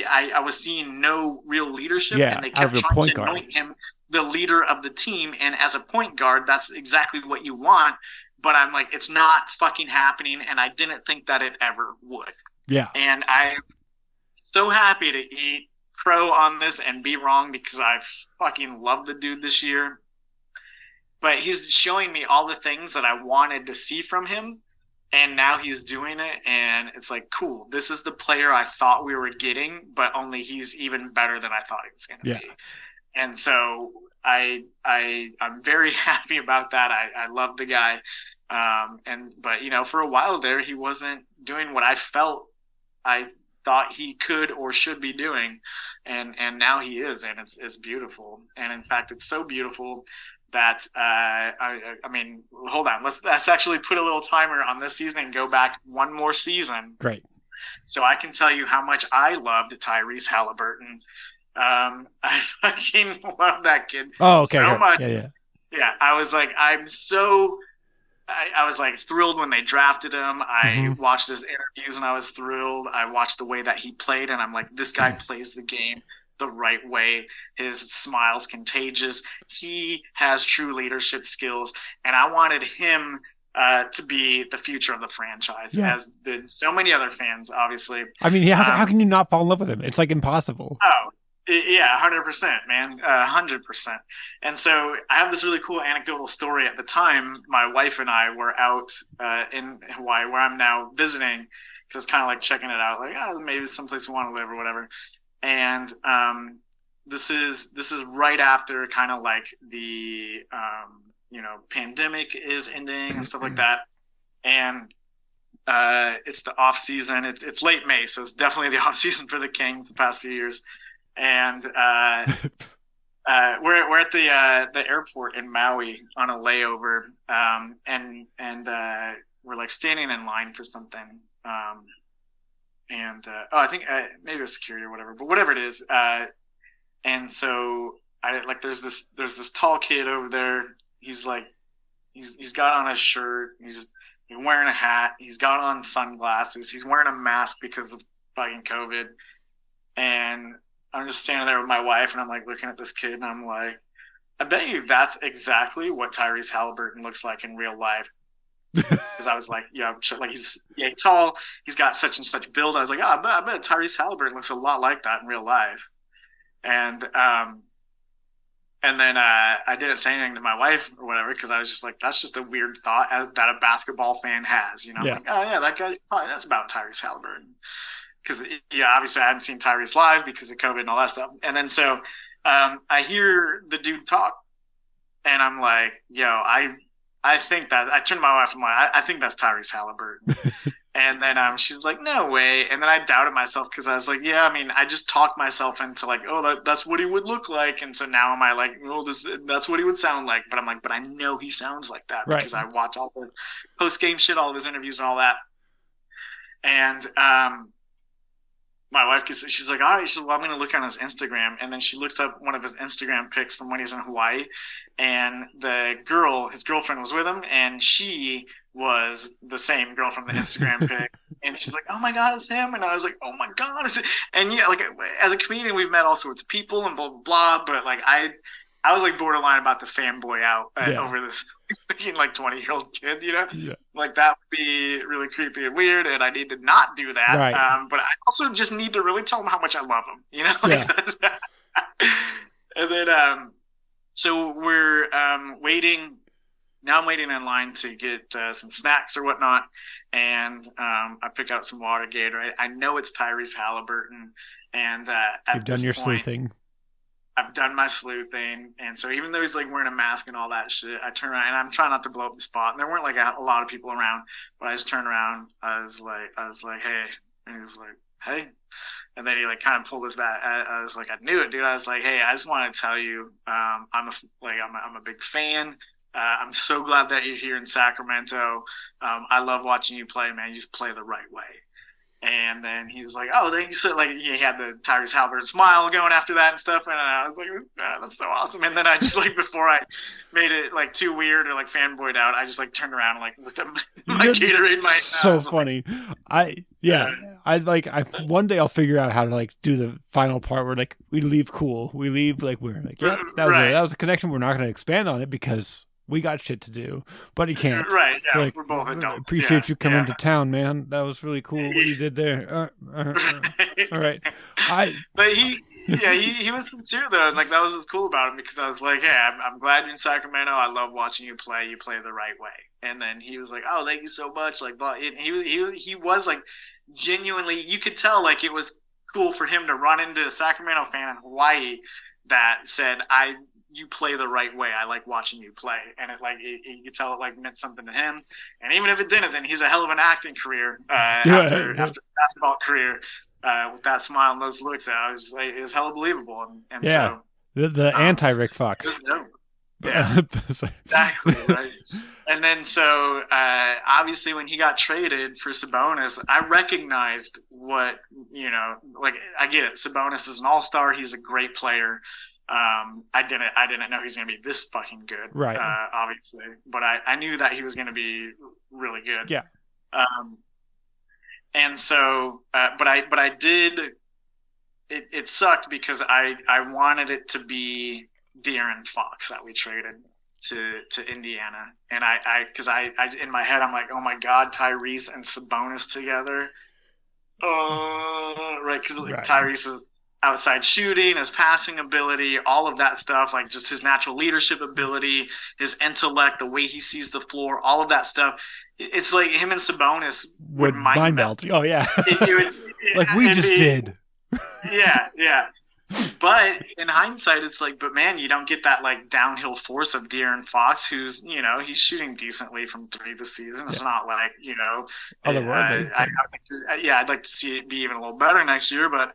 I was seeing no real leadership, and they kept trying to anoint him the leader of the team. And as a point guard, that's exactly what you want. But I'm like, it's not fucking happening, and I didn't think that it ever would. Yeah. And I'm so happy to eat crow on this and be wrong, because I fucking love the dude this year. But he's showing me all the things that I wanted to see from him, and now he's doing it, and it's like, cool, this is the player I thought we were getting, but only he's even better than I thought he was going to be. And so I'm very happy about that. I love the guy. But for a while there, he wasn't doing what I thought he could or should be doing, and now he is, and it's beautiful. And in fact, it's so beautiful that I mean, hold on, let's actually put a little timer on this season and go back one more season. Great. So I can tell you how much I loved Tyrese Halliburton. I fucking love that kid so much. Yeah. I was like, I was like thrilled when they drafted him. I watched his interviews and I was thrilled. I watched the way that he played, and I'm like, this guy plays the game the right way. His smile's contagious. He has true leadership skills, and I wanted him to be the future of the franchise, as did so many other fans, obviously. I mean, how can you not fall in love with him? It's like impossible. Oh, yeah, 100%, man, 100%. And so I have this really cool anecdotal story. At the time, my wife and I were out in Hawaii, where I'm now visiting, because it's kind of like checking it out, like, maybe someplace we want to live or whatever. And this is right after kind of like the pandemic is ending and stuff like that. And it's the off season. It's late May, so it's definitely the off season for the Kings the past few years. And we're at the airport in Maui on a layover, and we're like standing in line for something, I think maybe it was security or whatever, but whatever it is, and so there's this tall kid over there. He's like he's got on a shirt, he's wearing a hat, he's got on sunglasses, he's wearing a mask because of fucking COVID. And I'm just standing there with my wife, and I'm like looking at this kid, and I'm like, I bet you that's exactly what Tyrese Halliburton looks like in real life. Because I was like, like he's tall, he's got such and such build. I was like, oh, I bet Tyrese Halliburton looks a lot like that in real life. And then I didn't say anything to my wife or whatever, because I was just like, that's just a weird thought that a basketball fan has, I'm like, oh yeah, that's about Tyrese Halliburton. Because obviously I hadn't seen Tyrese live because of COVID and all that stuff. And then so I hear the dude talk, and I'm like, I think that, I turned to my wife, I'm like, I think that's Tyrese Halliburton. And then she's like, no way. And then I doubted myself, because I was like, I just talked myself into like, oh, that's what he would look like. And so now am I like, oh, that's what he would sound like. But I'm like, but I know he sounds like that, right, because I watch all the post-game shit, all of his interviews and all that. And my wife, she's like, all right, she's like, well, I'm going to look on his Instagram. And then she looks up one of his Instagram pics from when he's in Hawaii. And his girlfriend was with him, and she was the same girl from the Instagram pic. And she's like, oh my God, it's him. And I was like, oh my God, it's it. And like as a comedian, we've met all sorts of people and blah, blah, blah. But like, I was like borderline about to fanboy out over this like 20-year-old kid, like that would be really creepy and weird. And I need to not do that. Right. But I also just need to really tell him how much I love him, And then, so we're waiting. Now I'm waiting in line to get some snacks or whatnot, and I pick out some water, Gatorade. I know it's Tyrese Halliburton, and you've done your sleuthing. I've done my sleuthing, and so even though he's like wearing a mask and all that shit, I turn around and I'm trying not to blow up the spot. And there weren't like a lot of people around, but I just turned around. I was like, hey, and he's like, hey. And then he like kind of pulled us back. I was like, I knew it, dude. I was like, hey, I just want to tell you, I'm a big fan. I'm so glad that you're here in Sacramento. I love watching you play, man. You just play the right way. And then he was like, oh, thank you. So like he had the Tyrese Halliburton smile going after that and stuff. And I was like, that's so awesome. And then I just like, before I made it like too weird or like fanboyed out, I just like turned around and like looked at my Gatorade. So funny. Like, I one day I'll figure out how to like do the final part where like we leave cool. We leave like we're like, yeah, that was a connection. We're not going to expand on it because we got shit to do, but he can't. Right, yeah, like, we're both adults. Appreciate you coming to town, man. That was really cool what you did there. All right. But he was sincere though, and like that was what's cool about him, because I was like, hey, I'm glad you're in Sacramento. I love watching you play. You play the right way. And then he was like, oh, thank you so much. Like, but he was like genuinely, you could tell like it was cool for him to run into a Sacramento fan in Hawaii that said, you play the right way. I like watching you play. And it like, you could tell it like meant something to him. And even if it didn't, then he's a hell of an acting career after basketball career with that smile and those looks. I was just like, it was hella believable. And so the anti-Rick Fox. Yeah, exactly. Right. And then so obviously when he got traded for Sabonis, I recognized what, like I get it. Sabonis is an all-star. He's a great player. I didn't know he's going to be this fucking good, right? Obviously, but I knew that he was going to be really good. Yeah. And so, but I did. It sucked because I wanted it to be De'Aaron Fox that we traded to Indiana, and because I in my head I'm like, oh my God, Tyrese and Sabonis together. Right, because Tyrese is outside shooting, his passing ability, all of that stuff, like just his natural leadership ability, his intellect, the way he sees the floor, all of that stuff. It's like him and Sabonis would mind melt. Oh, yeah. Like we just did. Yeah. But in hindsight, it's like, but man, you don't get that like downhill force of De'Aaron Fox, who's, he's shooting decently from three this season. It's not like, I'd like to see it be even a little better next year, but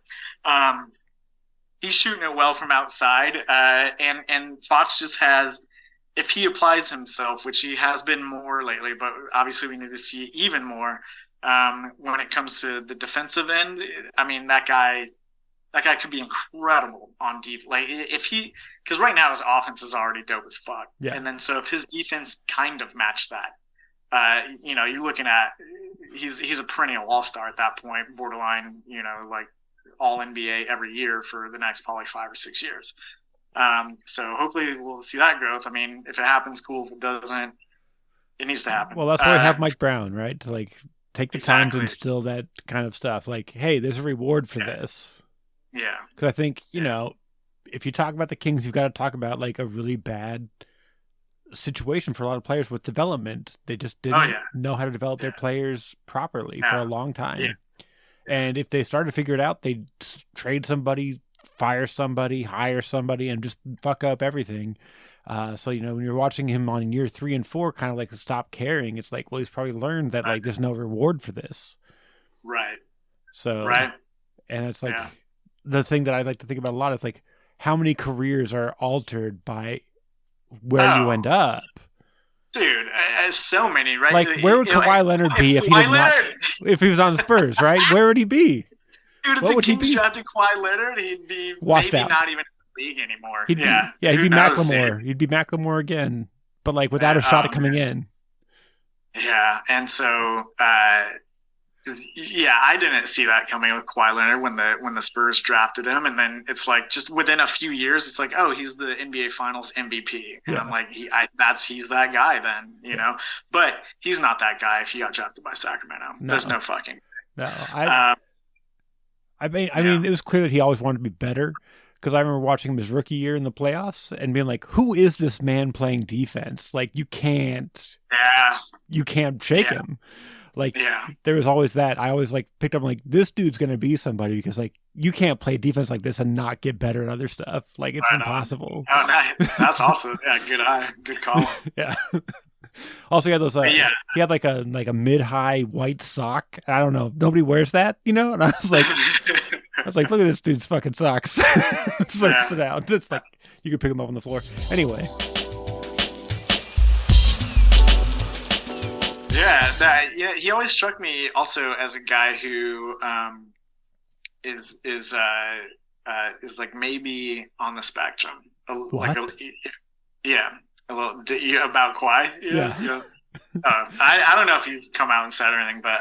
he's shooting it well from outside. And Fox just has, if he applies himself, which he has been more lately, but obviously we need to see even more when it comes to the defensive end. I mean, that guy could be incredible on defense. Like because right now his offense is already dope as fuck. Yeah. And then so if his defense kind of matched that, you're looking at he's a perennial all-star at that point, borderline, like all NBA every year for the next probably 5 or 6 years. So hopefully we'll see that growth. I mean, if it happens, cool. If it doesn't, it needs to happen. Well, that's why we have Mike Brown, right? To like take the time to instill that kind of stuff. Like, hey, there's a reward for this. Yeah. Because I think, if you talk about the Kings, you've got to talk about like a really bad situation for a lot of players with development. They just didn't know how to develop their players properly for a long time. Yeah. And if they started to figure it out, they'd trade somebody, fire somebody, hire somebody, and just fuck up everything. So, when you're watching him on year 3 and 4, kind of like stop caring, it's like, well, he's probably learned that like there's no reward for this. Right. So, and it's like the thing that I like to think about a lot is like how many careers are altered by where you end up. Dude, so many, right? Like, where would Kawhi Leonard be if he was on the Spurs, right? Where would he be? Dude, if the Kings drafted Kawhi Leonard, he'd be washed maybe out. Not even in the league anymore. He'd be Macklemore. He'd be Macklemore again, but like without a shot at coming in. Yeah, and so I didn't see that coming with Kawhi Leonard when the Spurs drafted him, and then it's like just within a few years, it's like, oh, he's the NBA Finals MVP, and I'm like, he's that guy then, but he's not that guy if he got drafted by Sacramento. No. There's no fucking. No, I mean, it was clear that he always wanted to be better. Because I remember watching him his rookie year in the playoffs and being like, "Who is this man playing defense? Like, you can't shake him." Like, there was always that. I always like picked up like, this dude's gonna be somebody because like you can't play defense like this and not get better at other stuff. Like, it's impossible. Oh, nice. That's awesome. Yeah, good eye, good call. Yeah. Also, he had those. He had like a mid-high white sock. I don't know. Nobody wears that, And I was like, look at this dude's fucking socks. It's like sit down. It's like you could pick him up on the floor. Anyway. He always struck me also as a guy who is like maybe on the spectrum. What? A little about Kawhi. Yeah. I don't know if he's come out and said or anything, but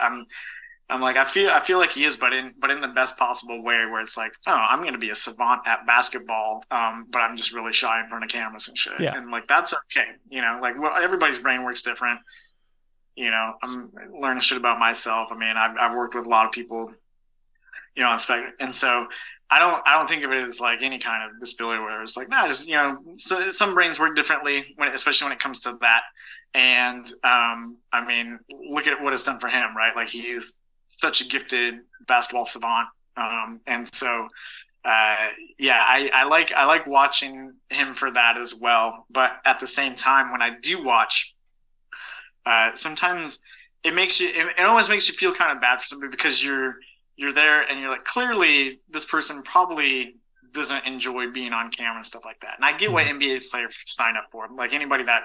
I'm like, I feel like he is, but in the best possible way, where it's like, oh, I'm going to be a savant at basketball, but I'm just really shy in front of cameras and shit. Yeah. And like, that's okay. Everybody's brain works different. I'm learning shit about myself. I mean, I've worked with a lot of people, on spectrum. And so I don't think of it as like any kind of disability where it's like, just, so some brains work differently especially when it comes to that. And, I mean, look at what it's done for him, right? Like, he's such a gifted basketball savant. And so, I like watching him for that as well. But at the same time, when I do watch, sometimes it always makes you feel kind of bad for somebody because you're there and you're like, clearly this person probably doesn't enjoy being on camera and stuff like that. And I get what NBA players sign up for. Like, anybody that,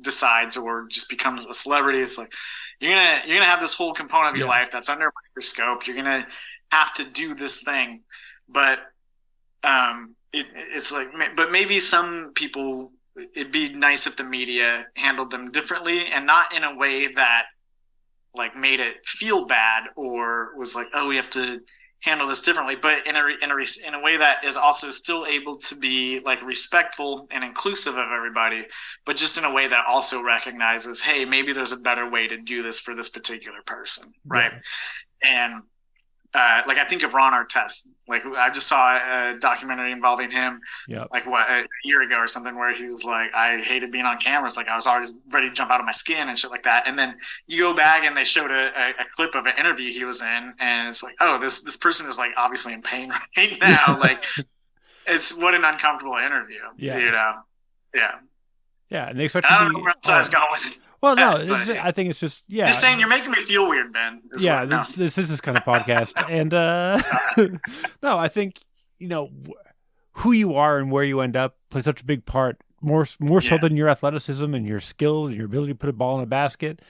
decides or just becomes a celebrity, it's like, you're gonna have this whole component of your life that's under a microscope. You're gonna have to do this thing. But it's like, but maybe some people, it'd be nice if the media handled them differently and not in a way that like made it feel bad or was like, oh, we have to handle this differently, but in a way that is also still able to be like respectful and inclusive of everybody, but just in a way that also recognizes, hey, maybe there's a better way to do this for this particular person, right? And like, I think of Ron Artest. Like, I just saw a documentary involving him, like a year ago or something, where he was like, I hated being on cameras. Like, I was always ready to jump out of my skin and shit like that. And then you go back and they showed a clip of an interview he was in, and it's like, oh, this person is like obviously in pain right now. Like, it's what an uncomfortable interview. Yeah. And they expect I don't know where else I was going with it. Well, no, I think it's just, Just saying, you're making me feel weird, Ben. This is this kind of podcast. And no, I think, who you are and where you end up plays such a big part, more so than your athleticism and your skill and your ability to put a ball in a basket.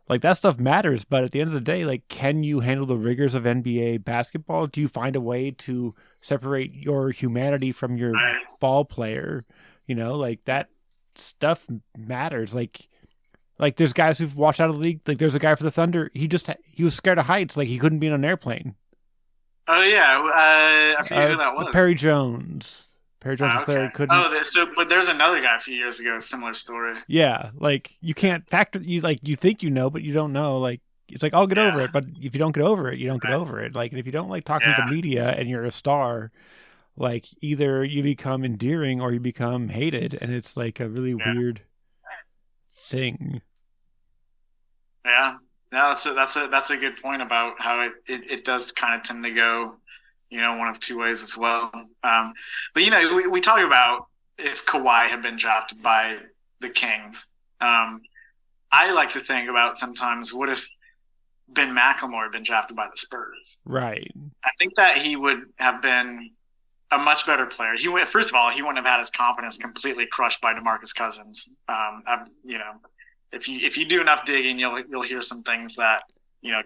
Like, that stuff matters, but at the end of the day, like, can you handle the rigors of NBA basketball? Do you find a way to separate your humanity from your ball player? Like, that stuff matters. Like Like there's guys who've washed out of the league. Like there's a guy for the Thunder. He was scared of heights. Like he couldn't be on an airplane. Oh yeah, I forget who that was. Perry Jones. Perry Jones Okay. III couldn't. But there's another guy a few years ago, similar story. Yeah, like you can't factor. You think you know, but you don't know. Like it's like I'll get over it, but if you don't get over it, you don't get over it. Like if you don't like talking to the media and you're a star, like either you become endearing or you become hated, and it's like a really weird thing. Yeah, no, that's a good point about how it does kind of tend to go, one of two ways as well. But we talk about if Kawhi had been drafted by the Kings. I like to think about sometimes what if Ben McLemore had been drafted by the Spurs. Right. I think that he would have been a much better player. First of all, he wouldn't have had his confidence completely crushed by DeMarcus Cousins. If you do enough digging, you'll hear some things that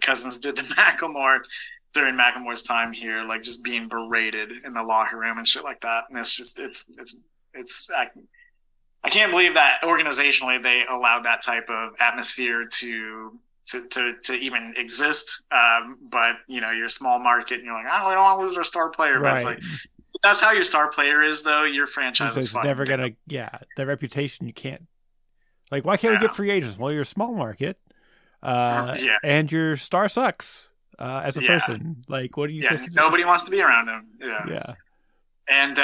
Cousins did to McLemore during McLemore's time here, like just being berated in the locker room and shit like that. And it's I can't believe that organizationally they allowed that type of atmosphere to even exist. But you're a small market and you're like, we don't want to lose our star player. But right. It's like, that's how your star player is, though. Your franchise is never gonna. Yeah, the reputation you can't. Like, why can't we get free agents? Well, you're a small market, and your star sucks as a person. Like, what are you supposed to do? Nobody wants to be around him. Yeah. And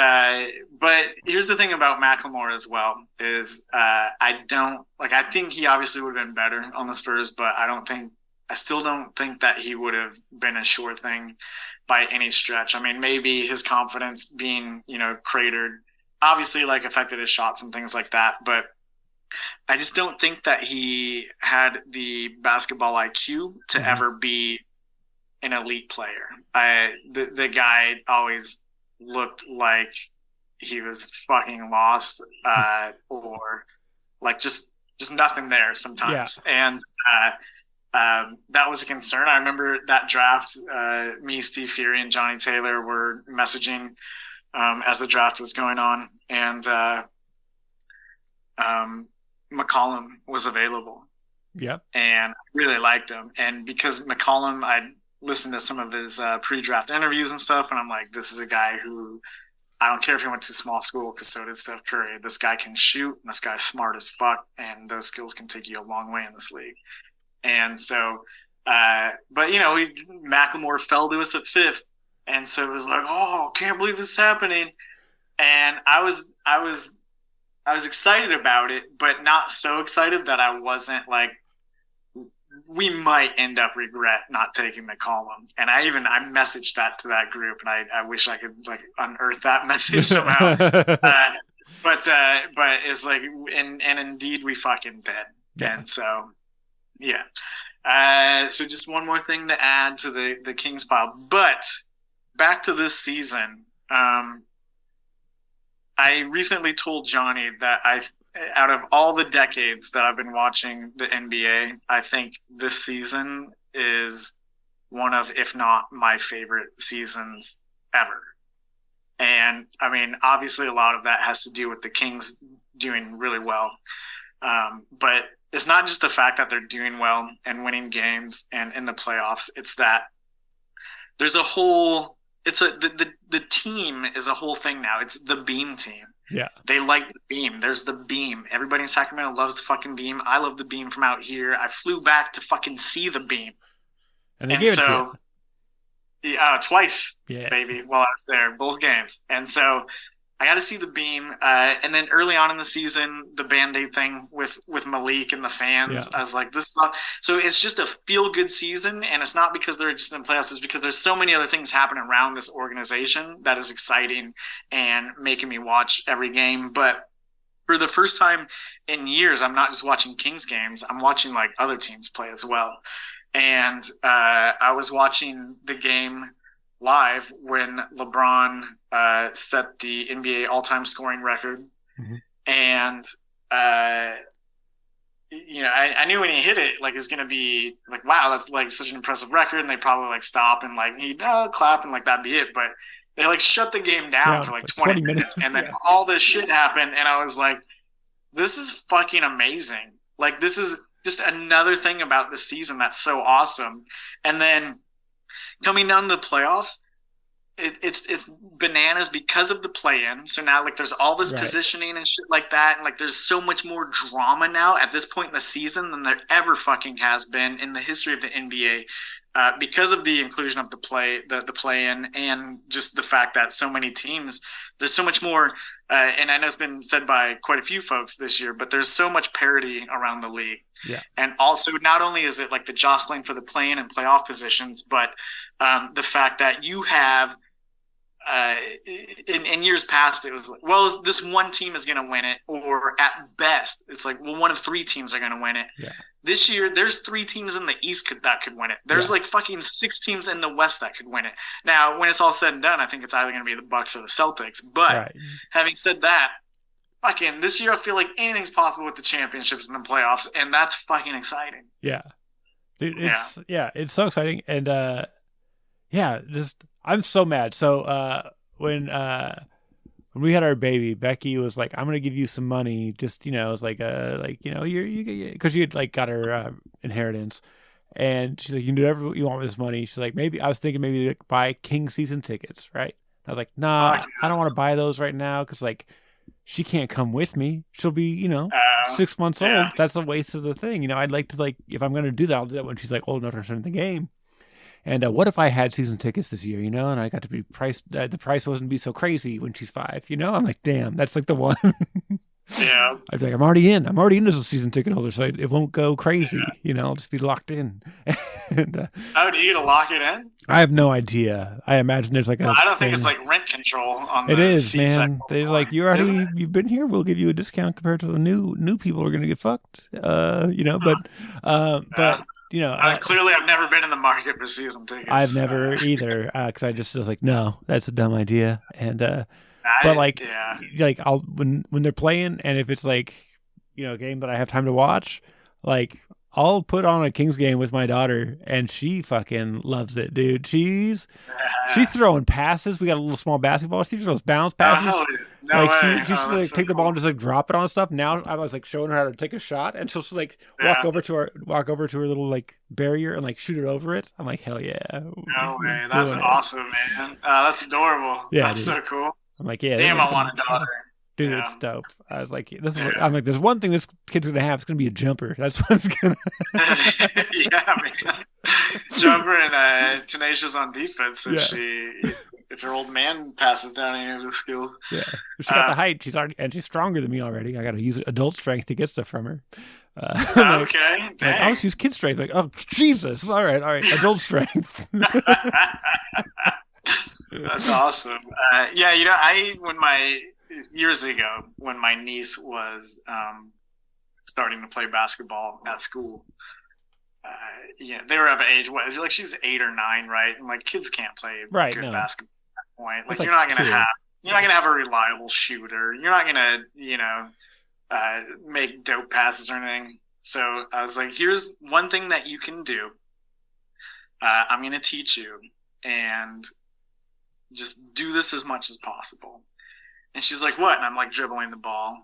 but here's the thing about McLemore as well is I think he obviously would have been better on the Spurs, but I still don't think that he would have been a sure thing by any stretch. I mean, maybe his confidence being cratered obviously like affected his shots and things like that, but I just don't think that he had the basketball IQ to ever be an elite player. The guy always looked like he was fucking lost, or like just nothing there sometimes. Yeah. And that was a concern. I remember that draft, me, Steve Fury, and Johnny Taylor were messaging as the draft was going on, and McCollum was available. Yep. And I really liked him. And because McCollum, I'd listened to some of his pre-draft interviews and stuff, and I'm like, this is a guy who, I don't care if he went to small school, because so did Steph Curry. This guy can shoot, and this guy's smart as fuck, and those skills can take you a long way in this league. And so, but McLemore fell to us at 5th, and so it was like, can't believe this is happening. And I was excited about it, but not so excited that I wasn't like, we might end up regret not taking McCollum. And I messaged that to that group, and I wish I could like unearth that message somehow. But it's like, and indeed we fucking did. Yeah. And so, yeah. So just one more thing to add to the Kings pile, but back to this season. I recently told Johnny that out of all the decades that I've been watching the NBA, I think this season is one of, if not my favorite seasons ever. And I mean, obviously a lot of that has to do with the Kings doing really well. But it's not just the fact that they're doing well and winning games and in the playoffs. It's that there's a whole, the team is a whole thing now. It's the Beam team. Yeah. They like the Beam. There's the Beam. Everybody in Sacramento loves the fucking Beam. I love the Beam from out here. I flew back to fucking see the Beam. And they gave it to you. Twice, baby, while I was there, both games. And so I got to see the Beam. And then early on in the season, the Band-Aid thing with Malik and the fans, I was like, this is so it's just a feel-good season, and it's not because they're just in playoffs, it's because there's so many other things happening around this organization that is exciting and making me watch every game. But for the first time in years, I'm not just watching Kings games, I'm watching like other teams play as well. And I was watching the game live when LeBron set the NBA all-time scoring record. Mm-hmm. And, I knew when he hit it, like, it's going to be like, wow, that's like such an impressive record. And they probably like stop and like, he'd clap and like, that'd be it. But they like shut the game down for like 20 minutes. And then all this shit happened. And I was like, this is fucking amazing. Like, this is just another thing about the season that's so awesome. And then coming down to the playoffs, it's bananas because of the play-in. So now like there's all this positioning and shit like that, and like there's so much more drama now at this point in the season than there ever fucking has been in the history of the NBA. Because of the inclusion of the play-in, and just the fact that so many teams, there's so much more. And I know it's been said by quite a few folks this year, but there's so much parity around the league. Yeah. And also, not only is it like the jostling for the play-in and playoff positions, but the fact that you have in years past, it was like, well, this one team is going to win it, or at best, it's like, well, one of 3 teams are going to win it. Yeah. This year, there's 3 teams in the East that could win it. There's like fucking 6 teams in the West that could win it. Now, when it's all said and done, I think it's either going to be the Bucks or the Celtics. But having said that, fucking this year, I feel like anything's possible with the championships and the playoffs, and that's fucking exciting. Yeah, dude, it's so exciting, and I'm so mad. So when we had our baby, Becky was like, "I'm gonna give you some money." Just it was like you because you had like got her inheritance, and she's like, "You can do whatever you want with this money." She's like, "Maybe I was thinking maybe to buy King season tickets, right?" I was like, "Nah, I don't want to buy those right now because like she can't come with me. She'll be 6 months old. That's a waste of the thing. I'd like to like if I'm gonna do that, I'll do that when she's like old enough to return the game." And what if I had season tickets this year, and I got to be priced, the price wasn't be so crazy when she's 5, I'm like, damn, that's like the one. Yeah. I'd be like, I'm already in as a season ticket holder, so it won't go crazy, I'll just be locked in. And, how do you to lock it in? I have no idea. I imagine there's like I don't think it's like rent control on it the is, man. cycle. They're like, you've been here, we'll give you a discount compared to the new people who are going to get fucked, but clearly I've never been in the market for season tickets. I've never either, because I just was like, no, that's a dumb idea. And but like I'll when they're playing, and if it's like a game that I have time to watch, like I'll put on a Kings game with my daughter, and she fucking loves it, dude. She's throwing passes. We got a little small basketball. She throws bounce passes. She's like take the ball and just like drop it on stuff. Now I was like showing her how to take a shot, and she'll just like walk over to her little like barrier and like shoot it over it. I'm like, hell yeah. No way. That's awesome, man. That's adorable. Yeah, that's so cool. I'm like, yeah. Damn, I want a daughter. Dude, it's dope. I was like, I'm like, there's one thing this kid's gonna have. It's gonna be a jumper. That's what it's gonna. Yeah, man. Jumper and tenacious on defense. If her old man passes down any of the skills. Yeah, she got the height. She's stronger than me already. I got to use adult strength to get stuff from her. Okay, dang. I'll just use kid strength. Like, oh Jesus! All right, adult strength. That's awesome. Years ago, when my niece was starting to play basketball at school, they were of age. Like she's 8 or 9, right? And like kids can't play good basketball at that point. Like you're not gonna have a reliable shooter. You're not gonna make dope passes or anything. So I was like, here's one thing that you can do. I'm gonna teach you, and just do this as much as possible. And she's like, what? And I'm like dribbling the ball.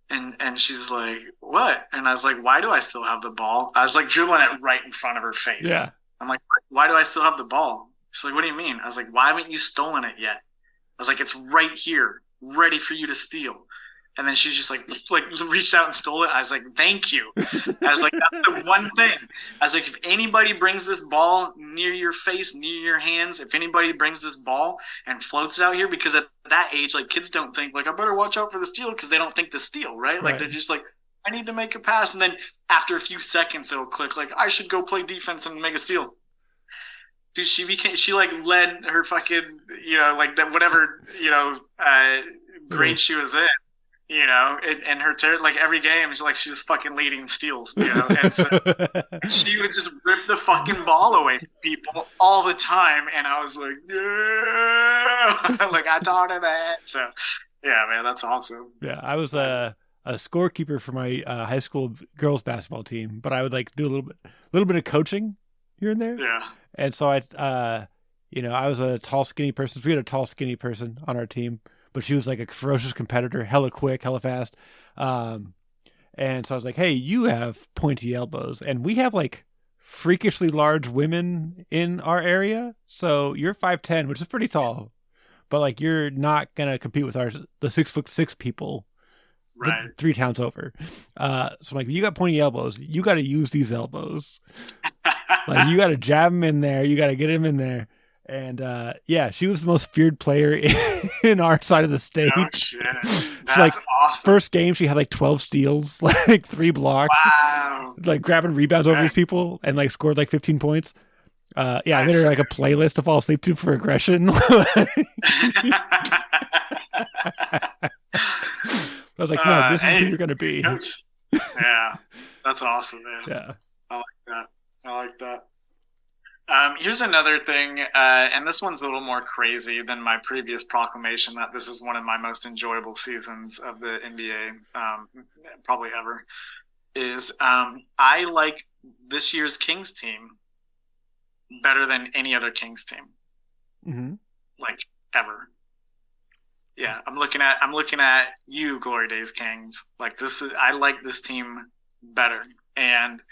And she's like, what? And I was like, why do I still have the ball? I was like dribbling it right in front of her face. Yeah. I'm like, why do I still have the ball? She's like, what do you mean? I was like, why haven't you stolen it yet? I was like, it's right here, ready for you to steal. And then she's just like reached out and stole it. I was like, thank you. I was like, that's the one thing. I was like, if anybody brings this ball near your face, near your hands, if anybody brings this ball and floats it out here, because at that age, like kids don't think like, I better watch out for the steal, because they don't think the steal, right? Like they're just like, I need to make a pass. And then after a few seconds, it'll click like, I should go play defense and make a steal. Dude, she like led her fucking, like that, whatever, grade she was in. And her like every game, she's fucking leading steals, and so she would just rip the fucking ball away from people all the time, and I was like, yeah, like I taught her that. So yeah, man, that's awesome. Yeah, I was a scorekeeper for my high school girls basketball team, but I would like do a little bit of coaching here and there. Yeah, and so I was a tall, skinny person. So we had a tall, skinny person on our team. But she was like a ferocious competitor, hella quick, hella fast. And And so I was like, hey, you have pointy elbows, and we have like freakishly large women in our area. So you're 5'10", which is pretty tall, but like you're not gonna compete with the 6'6" people Right. 3 towns over. So I'm like, you got pointy elbows. You got to use these elbows. Like you got to jab them in there. You got to get them in there. And yeah, she was the most feared player in our side of the state. Oh shit, that's like, awesome. First game, she had like 12 steals, like 3 blocks, Wow. like grabbing rebounds over these people, and like scored like 15 points. Yeah, I made her like a playlist to fall asleep to for aggression. I was like, no, this is who you're gonna be. Coach. Yeah, that's awesome, man. Yeah, I like that. Here's another thing, and this one's a little more crazy than my previous proclamation that this is one of my most enjoyable seasons of the NBA, probably ever, is I like this year's Kings team better than any other Kings team, like ever. Yeah, I'm looking at you, Glory Days Kings. Like I like this team better, and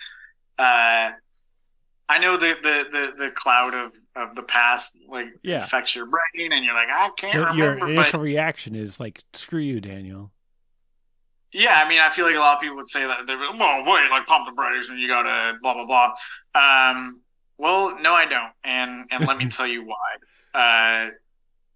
I know the cloud of the past affects your brain, and you're like, I can't remember. Your initial reaction is like, screw you, Daniel. Yeah, I mean, I feel like a lot of people would say that. Well, wait, like pump the brakes, and you gotta blah blah blah. Well, no, I don't, and let me tell you why.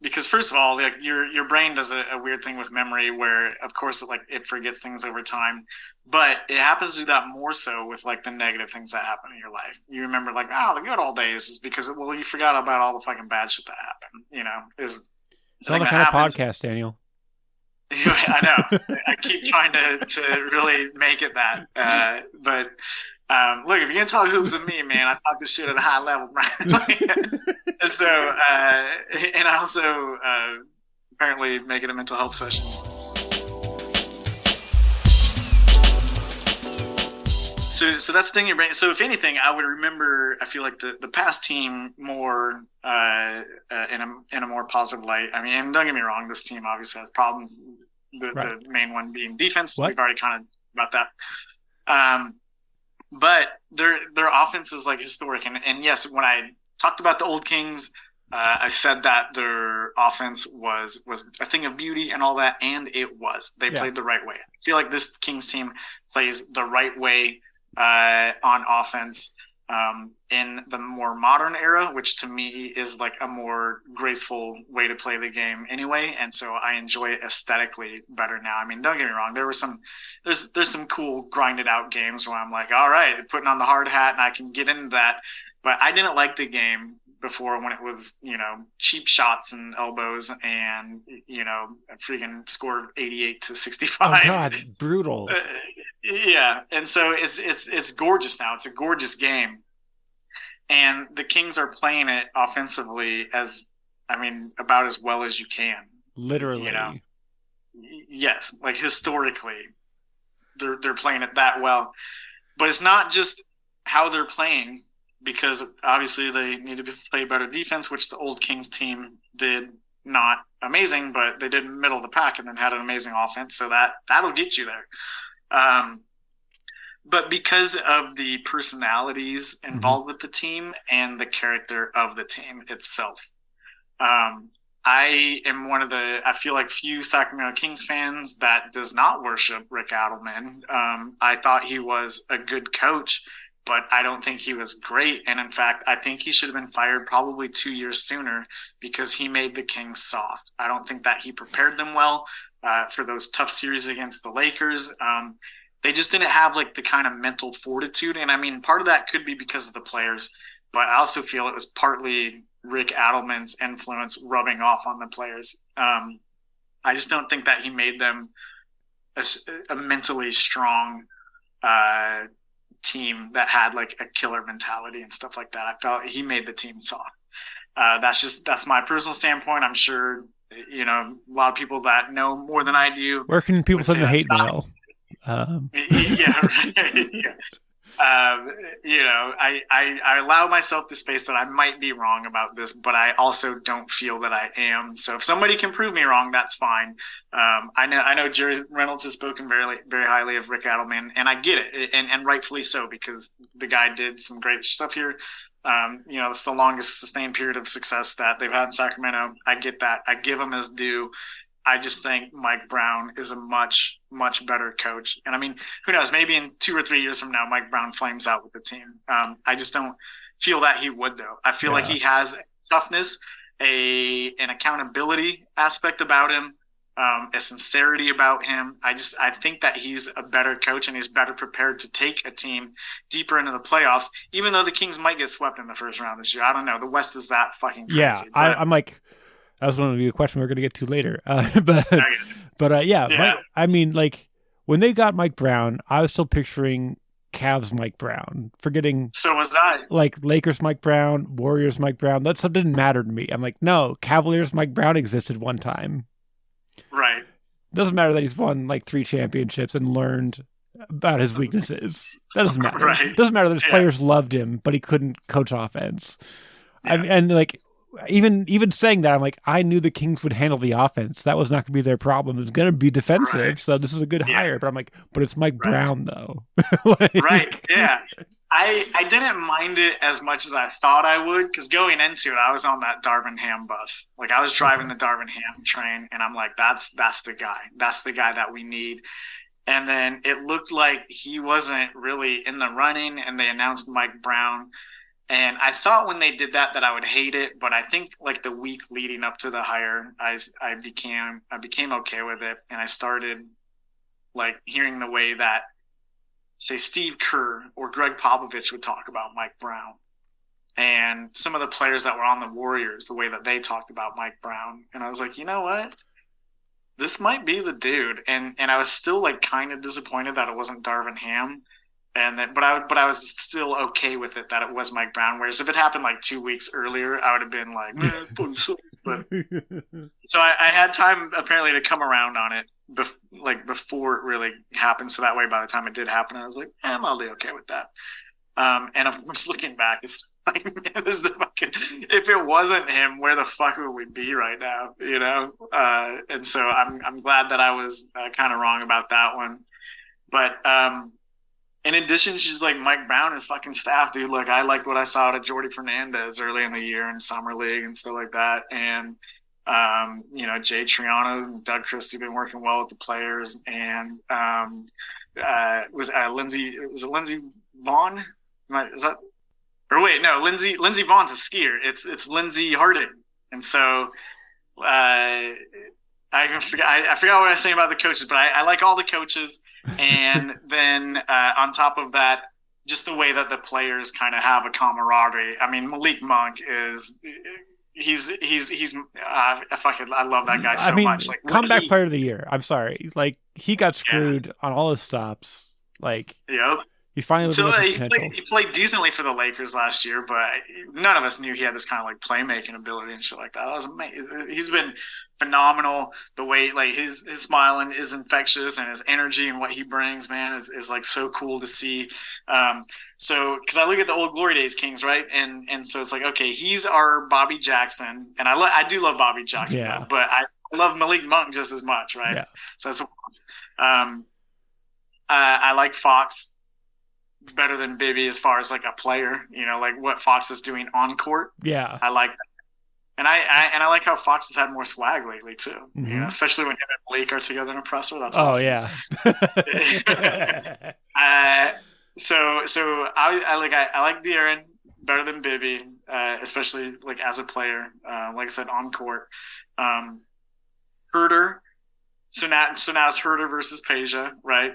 Because first of all, like your brain does a weird thing with memory, where of course it forgets things over time, but it happens to do that more so with like the negative things that happen in your life. You remember like, the good old days is because you forgot about all the fucking bad shit that happened. You know, is it's not the kind of podcast, Daniel. I know. I keep trying to really make it that, but. Look, if you're gonna talk hoops with me, man, I talk this shit at a high level, Brian. And so, and I also apparently make it a mental health session. So that's the thing, your brain. So if anything, I would remember. I feel like the past team more in a more positive light. I mean, and don't get me wrong, this team obviously has problems. The main one being defense. We've already kind of about that. But their offense is like historic, and yes, when I talked about the old Kings, I said that their offense was a thing of beauty and all that, and it was. They played the right way. I feel like this Kings team plays the right way on offense in the more modern era, which to me is like a more graceful way to play the game anyway, and so I enjoy it aesthetically better now. I mean, don't get me wrong, there's some cool grinded out games where I'm like, all right, putting on the hard hat and I can get into that, but I didn't like the game before when it was, cheap shots and elbows and, freaking scored 88 to 65. Oh God, brutal. Yeah. And so it's gorgeous now. It's a gorgeous game. And the Kings are playing it offensively about as well as you can. Literally. Yes. Like historically, they're playing it that well. But it's not just how they're playing, because obviously they need to play better defense, which the old Kings team did not amazing, but they did middle of the pack and then had an amazing offense. So that'll get you there. But because of the personalities involved with the team and the character of the team itself, I am one of I feel like few Sacramento Kings fans that does not worship Rick Adelman. I thought he was a good coach, but I don't think he was great. And in fact, I think he should have been fired probably 2 years sooner because he made the Kings soft. I don't think that he prepared them well for those tough series against the Lakers. They just didn't have like the kind of mental fortitude. And I mean, part of that could be because of the players, but I also feel it was partly Rick Adelman's influence rubbing off on the players. I just don't think that he made them a mentally strong team that had like a killer mentality and stuff like that. I felt he made the team soft. That's my personal standpoint. I'm sure, a lot of people that know more than I do. Where can people send the hate mail? Yeah, right. Yeah. I allow myself the space that I might be wrong about this, but I also don't feel that I am. So if somebody can prove me wrong, that's fine. I know Jerry Reynolds has spoken very, very highly of Rick Adelman, and I get it, and rightfully so, because the guy did some great stuff here. It's the longest sustained period of success that they've had in Sacramento. I get that. I give him his due. I just think Mike Brown is a much, much better coach. And I mean, who knows? Maybe in 2 or 3 years from now, Mike Brown flames out with the team. I just don't feel that he would, though. I feel like he has a toughness, an accountability aspect about him, a sincerity about him. I think that he's a better coach and he's better prepared to take a team deeper into the playoffs, even though the Kings might get swept in the first round this year. I don't know. The West is that fucking crazy. Yeah, I'm like, that was going to be a question we're going to get to later. But I mean, like, when they got Mike Brown, I was still picturing Cavs Mike Brown, forgetting. So was I. Like, Lakers Mike Brown, Warriors Mike Brown. That stuff didn't matter to me. I'm like, no, Cavaliers Mike Brown existed one time. Right. Doesn't matter that he's won like 3 championships and learned about his weaknesses. That doesn't matter. Right. Doesn't matter that his players loved him, but he couldn't coach offense. Yeah. And like, even saying that, I'm like, I knew the Kings would handle the offense. That was not going to be their problem. It was going to be defensive. Right. So this is a good hire. But I'm like, but it's Mike Brown though. Right. Yeah. I didn't mind it as much as I thought I would, because going into it, I was on that Darvin Ham bus. Like, I was driving the Darvin Ham train, and I'm like, that's the guy. That's the guy that we need. And then it looked like he wasn't really in the running, and they announced Mike Brown. And I thought when they did that I would hate it, but I think like the week leading up to the hire, I became okay with it, and I started like hearing the way that, say, Steve Kerr or Greg Popovich would talk about Mike Brown, and some of the players that were on the Warriors, the way that they talked about Mike Brown, and I was like, you know what? This might be the dude, and I was still like kind of disappointed that it wasn't Darvin Ham. But I was still okay with it that it was Mike Brown. Whereas if it happened like 2 weeks earlier, I would have been like, but so I had time apparently to come around on it, before it really happened. So that way, by the time it did happen, I was like, I'm probably okay with that. And of course, looking back, it's like, man, this is the fucking. If it wasn't him, where the fuck would we be right now? You know. And so I'm glad that I was kind of wrong about that one, but. In addition, she's like, Mike Brown is fucking staff, dude. Like, I liked what I saw out of Jordy Fernandez early in the year in Summer League and stuff like that. And, Jay Triano and Doug Christie have been working well with the players. And was it Lindsey Vaughn? Is that? Or wait, no, Lindsey Vaughn's a skier. It's Lindsey Harding. And so I forgot what I was saying about the coaches, but I like all the coaches. And then on top of that, just the way that the players kind of have a camaraderie. I mean, Malik Monk I love that guy so much. Like, comeback player of the year. I'm sorry. Like, he got screwed on all his stops. Like, yep. He's finally he played decently for the Lakers last year, but none of us knew he had this kind of like playmaking ability and shit like that. That was amazing. He's been phenomenal. The way like his smiling is infectious, and his energy and what he brings, man, is like so cool to see. So because I look at the old Glory Days Kings, right, and so it's like, okay, he's our Bobby Jackson, and I do love Bobby Jackson, though, but I love Malik Monk just as much, right? Yeah. So that's I like Fox better than Bibby as far as like a player, like what Fox is doing on court. Yeah, I like that. And I like how Fox has had more swag lately too. Mm-hmm. Especially when him and Blake are together in a presser. That's awesome. Yeah. So I like De'Aaron better than Bibby, especially like as a player. Like I said, on court. Herter. So now it's Herter versus Peja, right?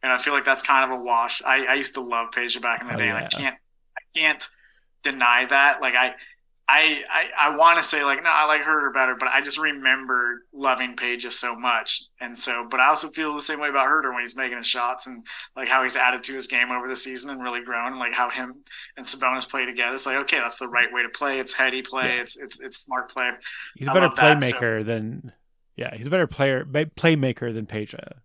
And I feel like that's kind of a wash. I used to love Peja back in the day. Yeah. I can't deny that. Like I want to say like, no, I like Herter better, but I just remember loving Peja so much. And so, but I also feel the same way about Herter when he's making his shots and like how he's added to his game over the season and really grown, and like how him and Sabonis play together. It's like, okay, that's the right way to play. It's heady play. Yeah. It's smart play. He's a better playmaker than, he's a better playmaker than Peja.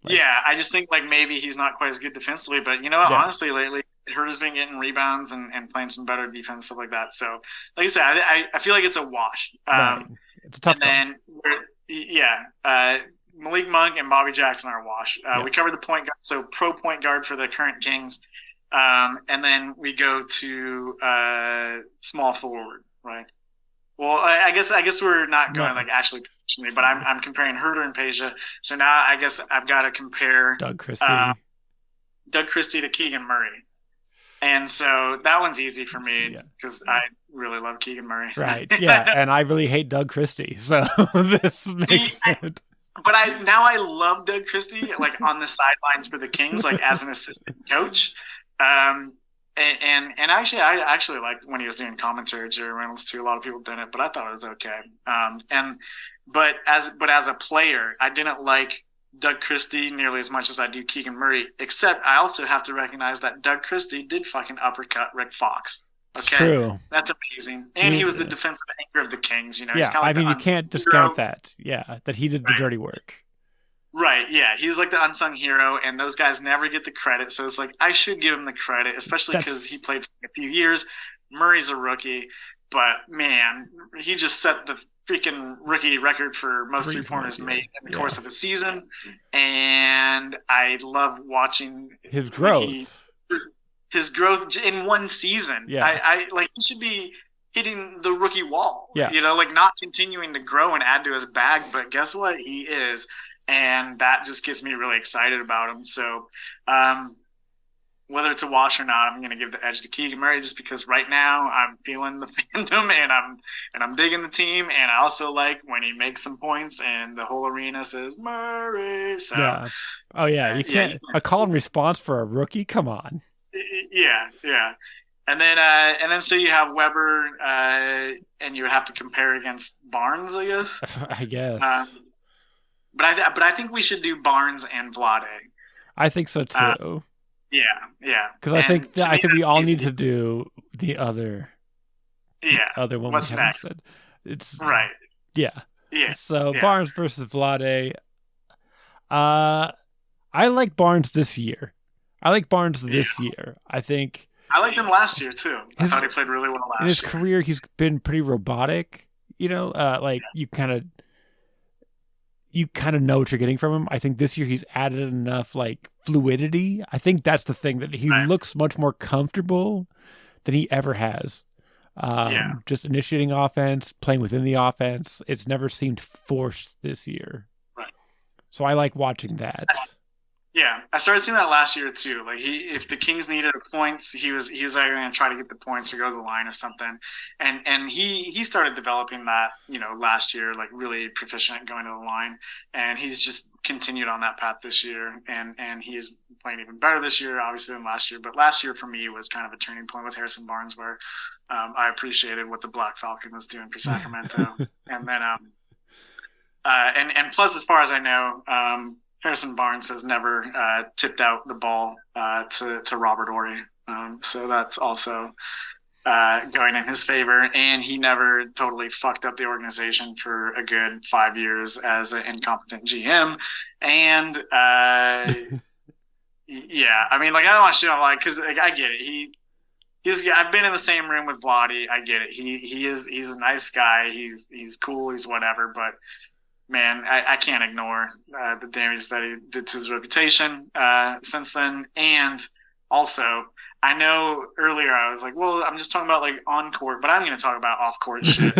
Like, Yeah, I just think like maybe he's not quite as good defensively, but you know what? yeah, Honestly, lately Herder's been getting rebounds and playing some better defense stuff like that. So, like I said, I feel like it's a wash. right. It's a tough And call. then yeah, Malik Monk and Bobby Jackson are a wash. Yeah. We covered the point guard, so pro point guard for the current Kings, and then we go to small forward, right? Well, I guess we're not going like actually positionally, but I'm comparing Herder and Peja. So now I guess I've got to compare Doug Christie. Doug Christie to Keegan Murray, and so that one's easy for me because I really love Keegan Murray. Right. Yeah, and I really hate Doug Christie, so this makes sense. But I love Doug Christie like on the sidelines for the Kings, like as an assistant coach. And actually, I actually liked when he was doing commentary, Jerry Reynolds too. A lot of people didn't, but I thought it was okay. But as a player, I didn't like Doug Christie nearly as much as I do Keegan Murray. Except I also have to recognize that Doug Christie did fucking uppercut Rick Fox. Okay, true. That's amazing. And he was the defensive anchor of the Kings. You know, yeah. I mean, you can't discount that. Yeah, that he did the dirty work. Right, yeah. He's like the unsung hero, and those guys never get the credit. So it's like, I should give him the credit, especially because he played for a few years. Murray's a rookie, but man, he just set the freaking rookie record for most three-pointers made in the course of a season. And I love watching his growth. His growth in one season. Yeah. I like, he should be hitting the rookie wall. Yeah. You know, like not continuing to grow and add to his bag, but guess what? He is. And that just gets me really excited about him. So whether it's a wash or not, I'm going to give the edge to Keegan Murray just because right now I'm feeling the fandom and I'm digging the team. And I also like when he makes some points and the whole arena says Murray. So, yeah. Oh, yeah. You can't a call and response for a rookie? Come on. Yeah. And then so you have Weber and you would have to compare against Barnes, I guess. I guess. But I think we should do Barnes and Vlade. I think so too. Yeah. Because I think we all need to do the other. Yeah. Other one. What's next? Said. It's right. Yeah. Yeah. So Barnes versus Vlade. I like Barnes this year. I think. I liked him last year too. I thought he played really well last year. In his career, he's been pretty robotic. You know, you kind of know what you're getting from him. I think this year he's added enough like fluidity. I think that's the thing, that he looks much more comfortable than he ever has. Just initiating offense, playing within the offense. It's never seemed forced this year. Right. So I like watching that. Yeah, I started seeing that last year too. Like if the Kings needed points, he was either going to try to get the points or go to the line or something. And he started developing that, you know, last year, like really proficient at going to the line. And he's just continued on that path this year. And he's playing even better this year, obviously, than last year. But last year for me was kind of a turning point with Harrison Barnes, where I appreciated what the Black Falcon was doing for Sacramento. And then and plus, as far as I know, Harrison Barnes has never tipped out the ball to Robert Horry. So that's also going in his favor. And he never totally fucked up the organization for a good 5 years as an incompetent GM. And yeah, I mean, like, I don't want to shit on, like, because like, I get it. I've been in the same room with Vlade. I get it. He's a nice guy. He's cool. He's whatever. But man, I can't ignore the damage that he did to his reputation since then. And also, I know earlier I was like, well, I'm just talking about like on court, but I'm going to talk about off court shit.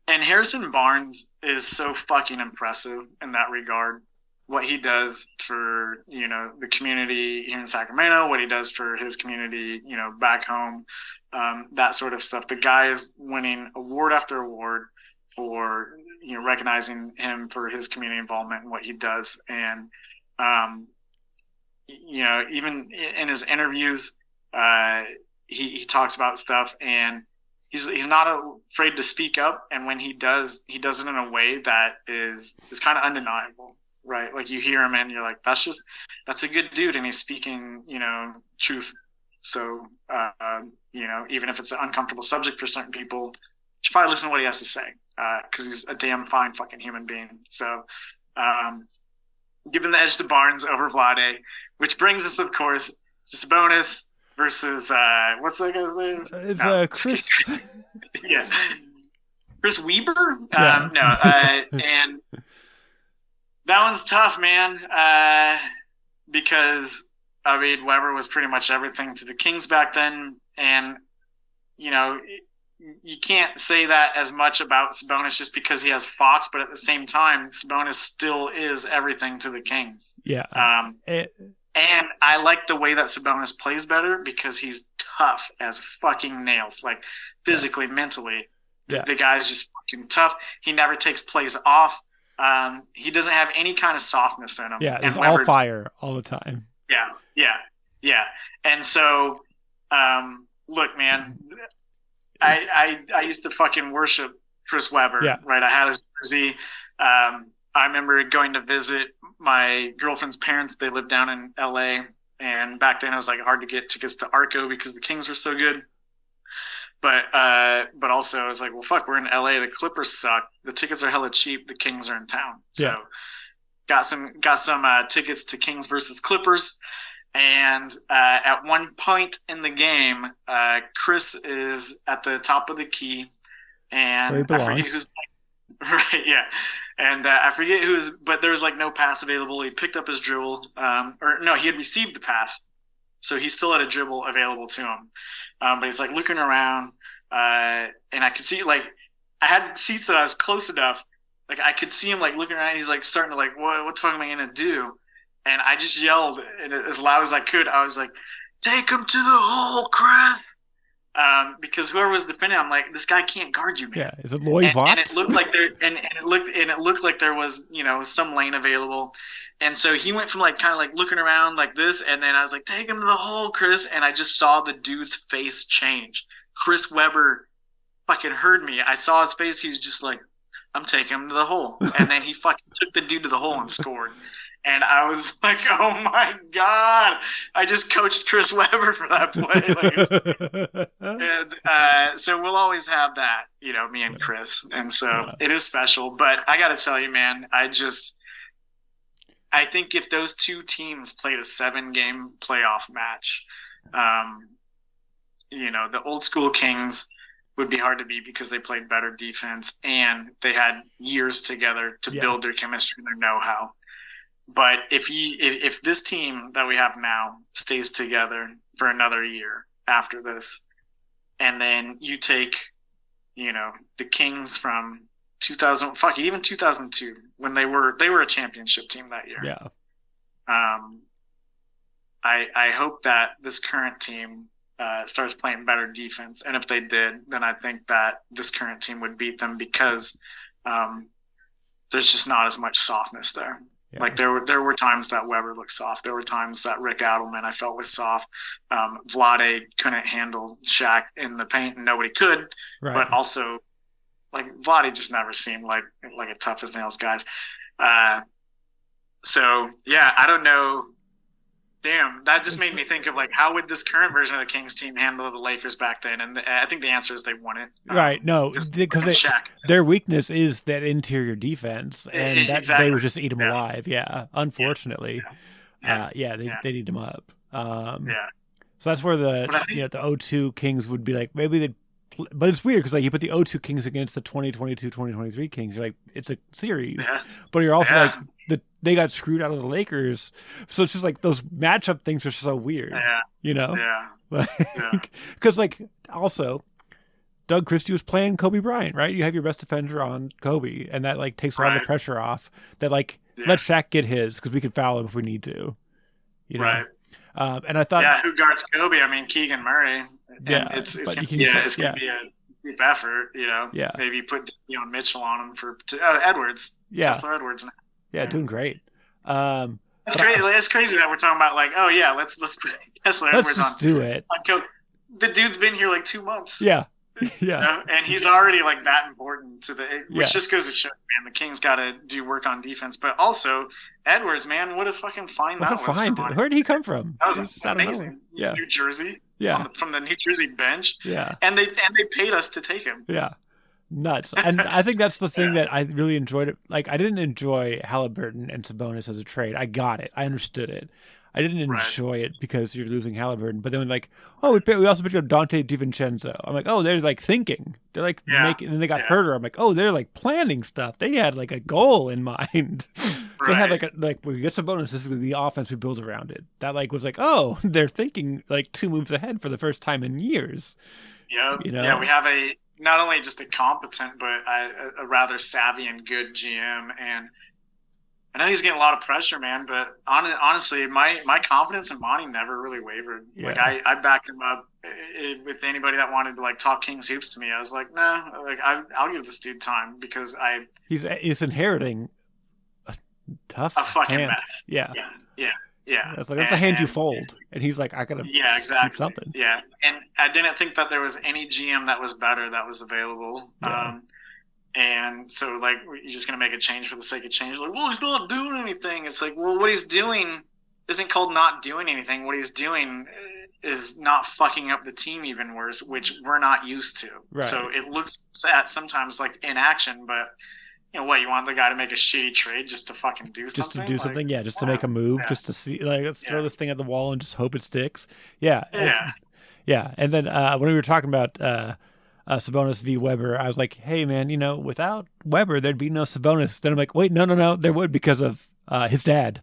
And Harrison Barnes is so fucking impressive in that regard. What he does for, you know, the community here in Sacramento, what he does for his community, you know, back home, that sort of stuff. The guy is winning award after award for, you know, recognizing him for his community involvement and what he does. And, you know, even in his interviews, he talks about stuff, and he's not afraid to speak up. And when he does it in a way that is kind of undeniable, right? Like you hear him and you're like, that's a good dude. And he's speaking, you know, truth. So, you know, even if it's an uncomfortable subject for certain people, you should probably listen to what he has to say. Because he's a damn fine fucking human being. So, giving the edge to Barnes over Vlade, which brings us, of course, to Sabonis versus what's that guy's name? It's Chris. Yeah, Chris Weber. Yeah. And that one's tough, man. Because I mean, Weber was pretty much everything to the Kings back then, and you know, you can't say that as much about Sabonis just because he has Fox, but at the same time, Sabonis still is everything to the Kings. Yeah. And I like the way that Sabonis plays better because he's tough as fucking nails, like physically, mentally. The guy's just fucking tough. He never takes plays off. He doesn't have any kind of softness in him. Yeah, he's all fire all the time. Yeah. And so, look, man, I used to fucking worship Chris Webber. Yeah. Right. I had his jersey. I remember going to visit my girlfriend's parents. They lived down in LA, and back then it was like hard to get tickets to Arco because the Kings were so good. But also I was like, well, fuck, we're in LA. The Clippers suck. The tickets are hella cheap. The Kings are in town. So got some tickets to Kings versus Clippers. And at one point in the game, Chris is at the top of the key, and I forget who's right, yeah. And I forget who's, but there's like no pass available. He picked up his dribble, or no, he had received the pass, so he still had a dribble available to him. But he's like looking around, and I could see like I had seats that I was close enough, like I could see him like looking around. He's like starting to like, what the fuck am I gonna do? And I just yelled as loud as I could. I was like, "Take him to the hole, Chris!" Because whoever was defending, I'm like, "This guy can't guard you, man." Yeah, is it Loy Vaught? And it looked like it looked like there was, some lane available. And so he went from like kind of like looking around like this, and then I was like, "Take him to the hole, Chris!" And I just saw the dude's face change. Chris Webber fucking heard me. I saw his face. He was just like, "I'm taking him to the hole," and then he fucking took the dude to the hole and scored. And I was like, oh, my God. I just coached Chris Webber for that play. And so we'll always have that, me and Chris. And so it is special. But I got to tell you, man, I think if those two teams played a 7-game playoff match, the old school Kings would be hard to beat because they played better defense and they had years together to build their chemistry and their know-how. But if this team that we have now stays together for another year after this, and then you take, the Kings from 2002 when they were a championship team that year. Yeah. I hope that this current team starts playing better defense, and if they did, then I think that this current team would beat them because there's just not as much softness there. Yeah. Like there were times that Weber looked soft. There were times that Rick Adelman I felt was soft. Vlade couldn't handle Shaq in the paint, and nobody could. Right. But also, like Vlade just never seemed like a tough as nails guys. So yeah, I don't know. Damn, that just made me think of like how would this current version of the Kings team handle the Lakers back then? And I think the answer is they won it. Right? No, because their weakness is that interior defense, and they would just eat them alive. Yeah, unfortunately, they need them up. So that's where the 0-2 Kings would be like maybe they. But it's weird because like you put the 0-2 Kings against the 2022-2023 Kings, you're like it's a series, but you're also like they got screwed out of the Lakers, so it's just like those matchup things are so weird, because like also Doug Christie was playing Kobe Bryant, right? You have your best defender on Kobe, and that like takes a lot of the pressure off. That like let Shaq get his because we can foul him if we need to, Right. And I thought, who guards Kobe? I mean, Keegan Murray. It's gonna be a deep effort, Maybe put Mitchell on him for Edwards. Kessler Edwards. Doing great. It's crazy that we're talking about like, oh yeah, let's put Kessler Edwards on. Let's do it. The dude's been here like 2 months. Yeah. And he's already like that important to which just goes to show, man, the Kings got to do work on defense, but also Edwards, man, what a fucking find that was. Where did he come from? That was amazing. New Jersey. Yeah. From the New Jersey bench. Yeah. And they paid us to take him. Yeah. nuts. And I think that's the thing that I really enjoyed. Like, I didn't enjoy Halliburton and Sabonis as a trade. I got it. I understood it. I didn't enjoy it because you're losing Halliburton. But then like, oh, we also picked up Dante DiVincenzo. I'm like, oh, they're like thinking. They're like making. And then they got Herter. I'm like, oh, they're like planning stuff. They had like a goal in mind. They had like we get some bonus. This is the offense we build around it. That like was like, oh, they're thinking like 2 moves ahead for the first time in years. Yeah, you know? Yeah. We have not only just a competent, but a rather savvy and good GM. And I know he's getting a lot of pressure, man. But honestly, my confidence in Monty never really wavered. Yeah. Like I backed him up with anybody that wanted to like talk Kings hoops to me. I was like, nah, like I'll give this dude time because he's inheriting a fucking hand. mess. Yeah. That's a hand you fold, and he's like, I gotta keep something. Yeah, and I didn't think that there was any GM that was better that was available. Yeah. And so like you're just gonna make a change for the sake of change. Like, well, he's not doing anything. It's like, well, what he's doing isn't called not doing anything. What he's doing is not fucking up the team even worse, which we're not used to. Right. So it looks at sometimes like inaction, but. You know what? You want the guy to make a shitty trade just to fucking do something? Just to do something, just to make a move, just to see, like, let's throw this thing at the wall and just hope it sticks. Yeah. And then when we were talking about Sabonis v. Weber, I was like, hey, man, without Weber, there'd be no Sabonis. Then I'm like, wait, no, there would because of his dad.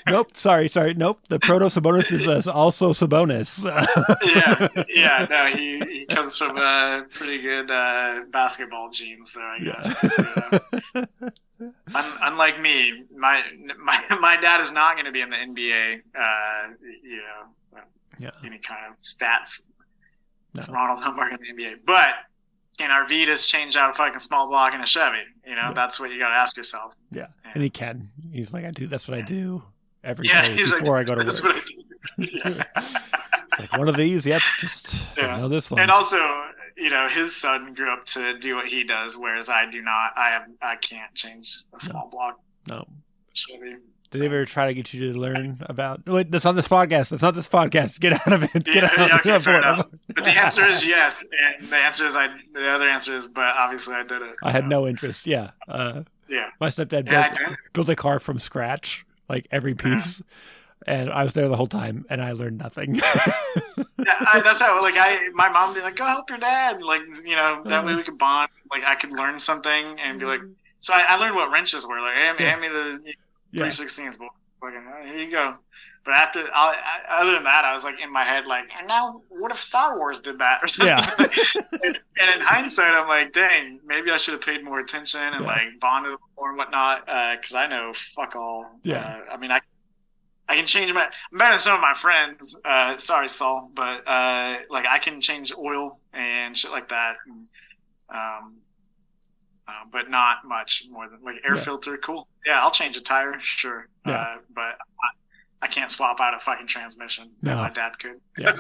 Nope, sorry. Nope, the proto-Sabonis is also Sabonis. No, he comes from pretty good basketball genes there, I guess. Unlike me, my dad is not going to be in the NBA, any kind of stats. No. Ronald Humbarger in the NBA. But can our Vitas change out a fucking small block in a Chevy? That's what you got to ask yourself. Yeah, and he can. He's like, that's what I do. Every day before I go to work. What I do. It's like one of these, just this one. And also, his son grew up to do what he does, whereas I do not. I can't change a small block. No. Chevy. Did they ever try to get you to learn about? Wait, that's not this podcast. That's not this podcast. Get out of it. Get out. Okay, fair enough. But the answer is yes, and the answer is the other answer is, but obviously I did it. I had no interest. Yeah. My stepdad built a car from scratch. Like every piece, and I was there the whole time, and I learned nothing. That's how. Like my mom would be like, "Go help your dad." Like that way we could bond. Like I could learn something and be like. So I learned what wrenches were. Like, hand me the 316s, boy. Here you go. But other than that, I was like in my head, like, and now what if Star Wars did that or something? Yeah. and in hindsight, I'm like, dang, maybe I should have paid more attention and like bonded more and whatnot. Because I know fuck all. Yeah. I can change I'm better than some of my friends. Sorry, Saul, but like I can change oil and shit like that. And, but not much more than like air filter. Cool. Yeah, I'll change a tire. Sure. Yeah. But I can't swap out a fucking transmission. No. My dad could. Yeah.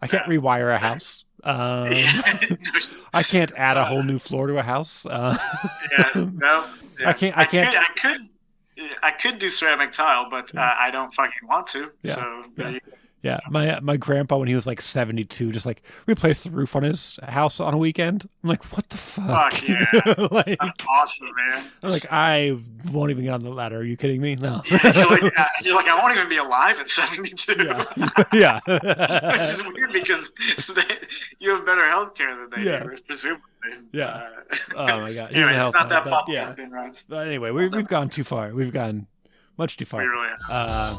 I can't rewire a house. I can't add a whole new floor to a house. I could do ceramic tile, but I don't fucking want to. Yeah. So yeah. My grandpa, when he was like 72, just like replaced the roof on his house on a weekend. I'm like, what the fuck? Fuck yeah. Like, that's awesome, man. I'm like, I won't even get on the ladder. Are you kidding me? No. You're like, I won't even be alive at 72. Yeah. Which is weird because you have better health care than they do, presumably. Yeah. Oh my god. Anyway, it's not that podcast thing, right? But anyway, we've gone too far. We've gone much too far. We really have.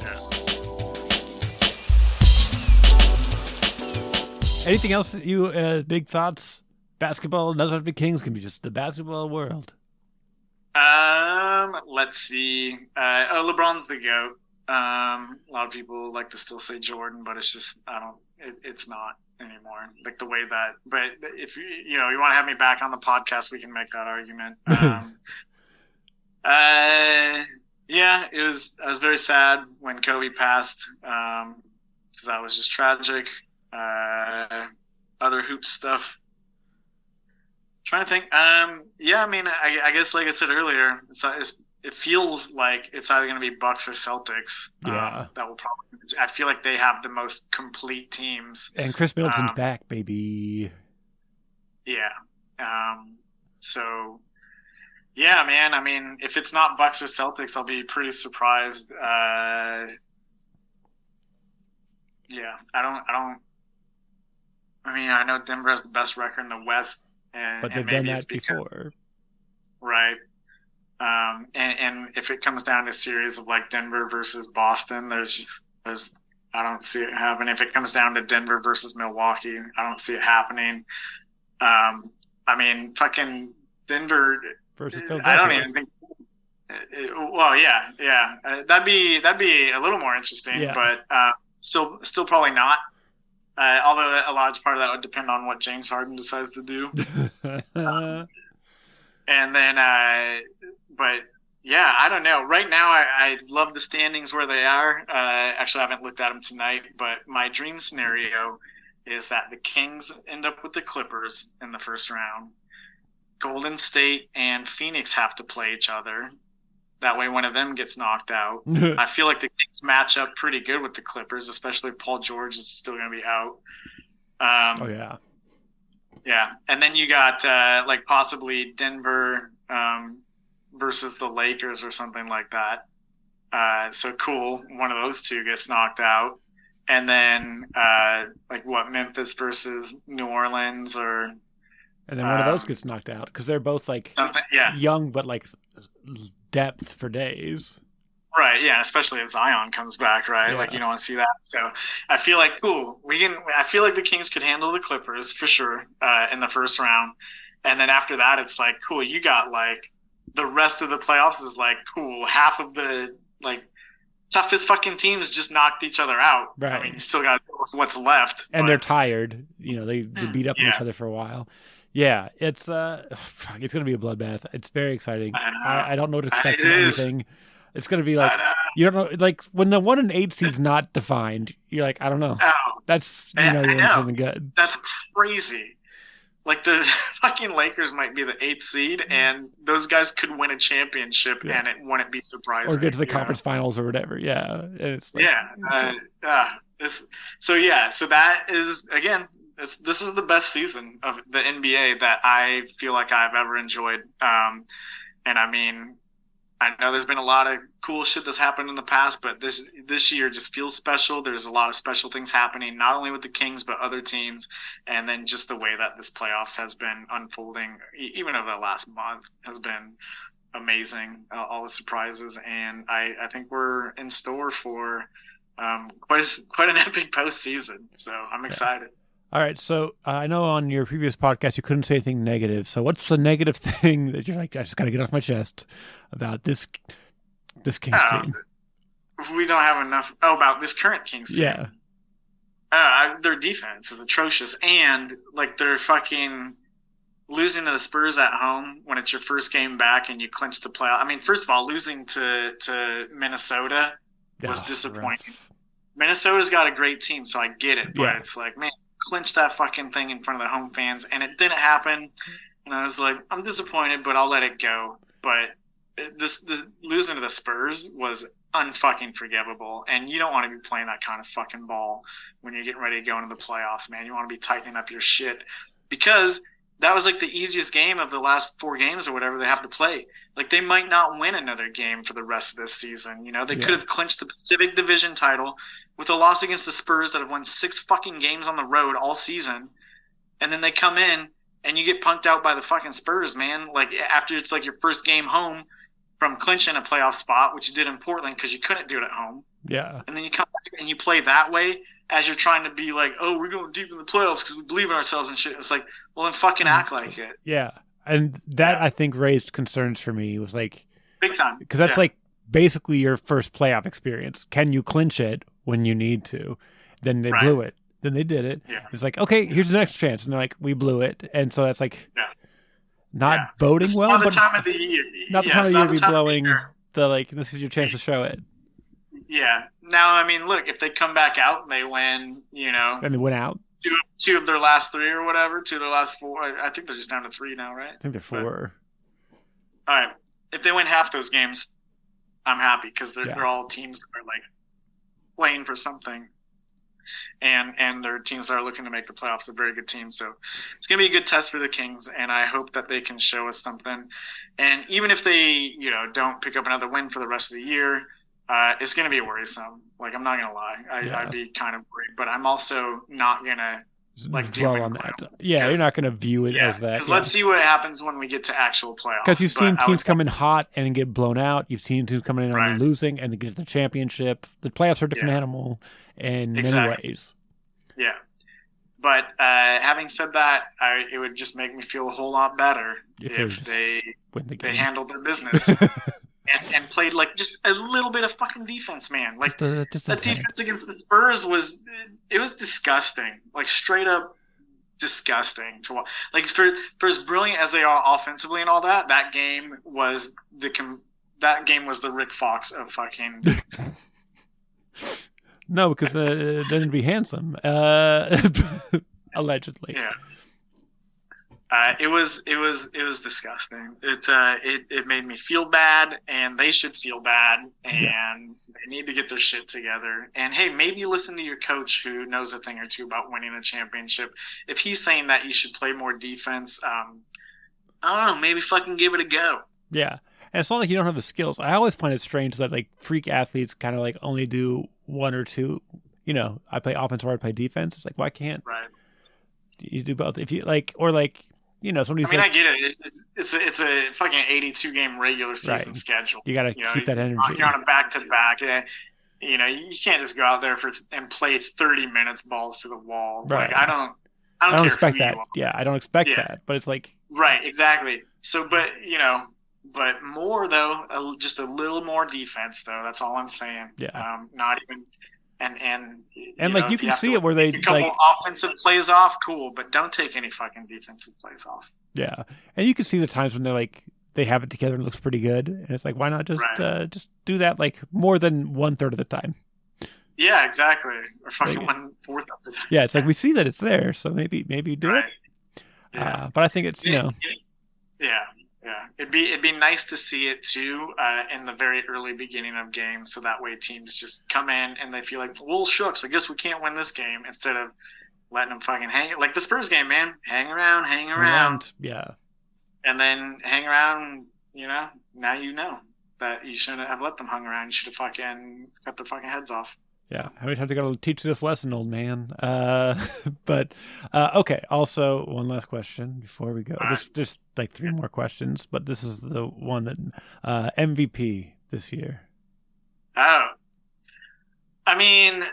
Anything else that you big thoughts? Basketball doesn't have to be Kings, can be just the basketball world. Let's see. LeBron's the GOAT. A lot of people like to still say Jordan, but it's just it's not anymore. Like the way that. But if you want to have me back on the podcast, we can make that argument. I was very sad when Kobe passed. Because that was just tragic. Other hoop stuff. Trying to think. I guess like I said earlier, it feels like it's either going to be Bucks or Celtics. Yeah. That will probably. I feel like they have the most complete teams. And Chris Middleton's back, baby. Yeah. So, yeah, man. I mean, if it's not Bucks or Celtics, I'll be pretty surprised. Yeah, I don't. I mean, I know Denver has the best record in the West, but they've done that before, right? And if it comes down to a series of like Denver versus Boston, there's I don't see it happening. If it comes down to Denver versus Milwaukee, I don't see it happening. I mean, fucking Denver versus Philadelphia. I don't even think. Well, yeah, that'd be a little more interesting, but still probably not. Although a large part of that would depend on what James Harden decides to do. And then, but yeah, I don't know. Right now, I love the standings where they are. Actually, I haven't looked at them tonight, but my dream scenario is that the Kings end up with the Clippers in the first round. Golden State and Phoenix have to play each other. That way, one of them gets knocked out. I feel like the Kings match up pretty good with the Clippers, especially if Paul George is still going to be out. Oh, yeah. Yeah. And then you got like possibly Denver versus the Lakers or something like that. So cool. One of those two gets knocked out. And then like what, Memphis versus New Orleans or... And then one of those gets knocked out because they're both like young but like depth for days. Right, yeah, especially if Zion comes back, right? Yeah. Like you don't want to see that. So I feel like I feel like the Kings could handle the Clippers for sure in the first round. And then after that it's like, cool, you got like the rest of the playoffs is like cool. Half of the like toughest fucking teams just knocked each other out. Right. I mean, you still got what's left. And they're tired. You know, they beat up on each other for a while. Yeah, it's going to be a bloodbath. It's very exciting. I don't know what to expect from anything. It's going to be like, you don't know, like when the 1 and 8 seed's not defined, you're like, I don't know. That's, you're in something good. That's crazy. Like the fucking Lakers might be the 8th seed and those guys could win a championship and it wouldn't be surprising. Or get to the conference finals or whatever. Yeah. And it's like, so that is, again, this is the best season of the NBA that I feel like I've ever enjoyed. And I mean, I know there's been a lot of cool shit that's happened in the past, but this year just feels special. There's a lot of special things happening, not only with the Kings, but other teams. And then just the way that this playoffs has been unfolding, even over the last month, has been amazing. All the surprises. And I think we're in store for quite an epic postseason. So I'm excited. All right, so I know on your previous podcast you couldn't say anything negative. So what's the negative thing that you're like, I just got to get off my chest about this Kings team? We don't have enough. About this current Kings team. Yeah. Their defense is atrocious, and like they're fucking losing to the Spurs at home when it's your first game back and you clinch the playoff. I mean, first of all, losing to Minnesota was disappointing. Rough. Minnesota's got a great team, so I get it, but it's like, man, clinch that fucking thing in front of the home fans, and it didn't happen. And I was like, I'm disappointed, but I'll let it go. But the losing to the Spurs was unfucking forgivable, and you don't want to be playing that kind of fucking ball when you're getting ready to go into the playoffs, man. You want to be tightening up your shit, because that was like the easiest game of the last 4 games or whatever they have to play. Like they might not win another game for the rest of this season. You know, they could have clinched the Pacific Division title with a loss against the Spurs that have won 6 fucking games on the road all season. And then they come in and you get punked out by the fucking Spurs, man. Like after it's like your first game home from clinching a playoff spot, which you did in Portland because you couldn't do it at home. Yeah. And then you come back and you play that way as you're trying to be like, oh, we're going deep in the playoffs because we believe in ourselves and shit. It's like, well, then fucking act like it. Yeah. And that I think raised concerns for me. It was like, big time. Because that's like basically your first playoff experience. Can you clinch it when you need to? Then they blew it. Then they did it. Yeah. It's like, okay, here's the next chance. And they're like, we blew it. And so that's like not boding well. Not the time of the year. Not the time of the year to be blowing the, like, this is your chance to show it. Yeah. Now, I mean, look, if they come back out and they win, you know. And they win out. Two of their last 3 or whatever. 2 of their last 4. I think they're just down to 3 now, right? I think they're 4. All right. If they win half those games, I'm happy because they're all teams that are like playing for something, and they're teams that are looking to make the playoffs. They're very good teams, so it's gonna be a good test for the Kings, and I hope that they can show us something. And even if they don't pick up another win for the rest of the year, it's gonna be worrisome. Like, I'm not gonna lie, I'd be kind of worried, but I'm also not gonna like dwell on that. Yeah, you're not going to view it as that. Because let's see what happens when we get to actual playoffs. Because you've seen teams come in hot and get blown out. You've seen teams coming in and losing and get the championship. The playoffs are a different animal in many ways. Yeah. But having said that, it would just make me feel a whole lot better if they handled their business and played like just a little bit of fucking defense, man. Like the defense against the Spurs was disgusting, like straight up disgusting to watch. Like for as brilliant as they are offensively and all that, that game was the Rick Fox of fucking. No, because then it'd be handsome, allegedly. Yeah. It was disgusting. It made me feel bad, and they should feel bad, and they need to get their shit together. And hey, maybe listen to your coach who knows a thing or two about winning a championship. If he's saying that you should play more defense, I don't know, maybe fucking give it a go. Yeah, and it's not like you don't have the skills. I always find it strange that like freak athletes kind of like only do one or two. I play offense or I play defense. It's like, why can't you do both? If you like, or like. Somebody's I get it. It's a fucking 82 game regular season schedule. You got to keep that energy. You're on a back to back. You can't just go out there and play 30 minutes balls to the wall. Right. Like I don't care expect that. Yeah, I don't expect that. But it's like exactly. So, but more though, just a little more defense though. That's all I'm saying. Yeah. Not even. And like you can see it where they a couple offensive plays off, cool, but don't take any fucking defensive plays off. Yeah, and you can see the times when they have it together and it looks pretty good, and it's like, why not just do that like more than 1/3 of the time? Yeah, exactly, or fucking 1/4 of the time. Yeah, it's like we see that it's there, so maybe do it. Yeah. But I think it's Yeah. Yeah, it'd be nice to see it too in the very early beginning of games, so that way teams just come in and they feel like, well, shucks, I guess we can't win this game, instead of letting them fucking hang. Like the Spurs game, man, hang around, yeah, and then hang around. Now you know that you shouldn't have let them hang around. You should have fucking cut their fucking heads off. Yeah, how many times I got to teach this lesson, old man? But okay. Also, one last question before we go. Just like 3 more questions, but this is the one that MVP this year. Oh, I mean,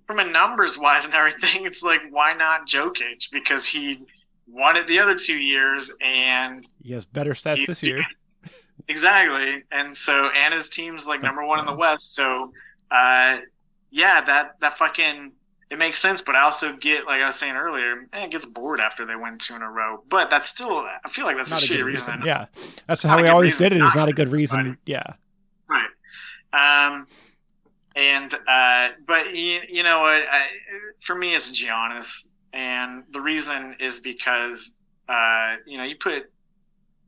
from a numbers wise and everything, it's like, why not Jokic? Because he won it the other 2 years, and he has better stats this year. Exactly, and his team's like number 1 in the West, so. That fucking, it makes sense, but I also get, like I was saying earlier, it gets bored after they win 2 in a row. But that's still, I feel like that's not a shitty reason. Yeah, that's how we always did it. It's not a good reason. Yeah, right. But you know what? For me, it's Giannis, and the reason is because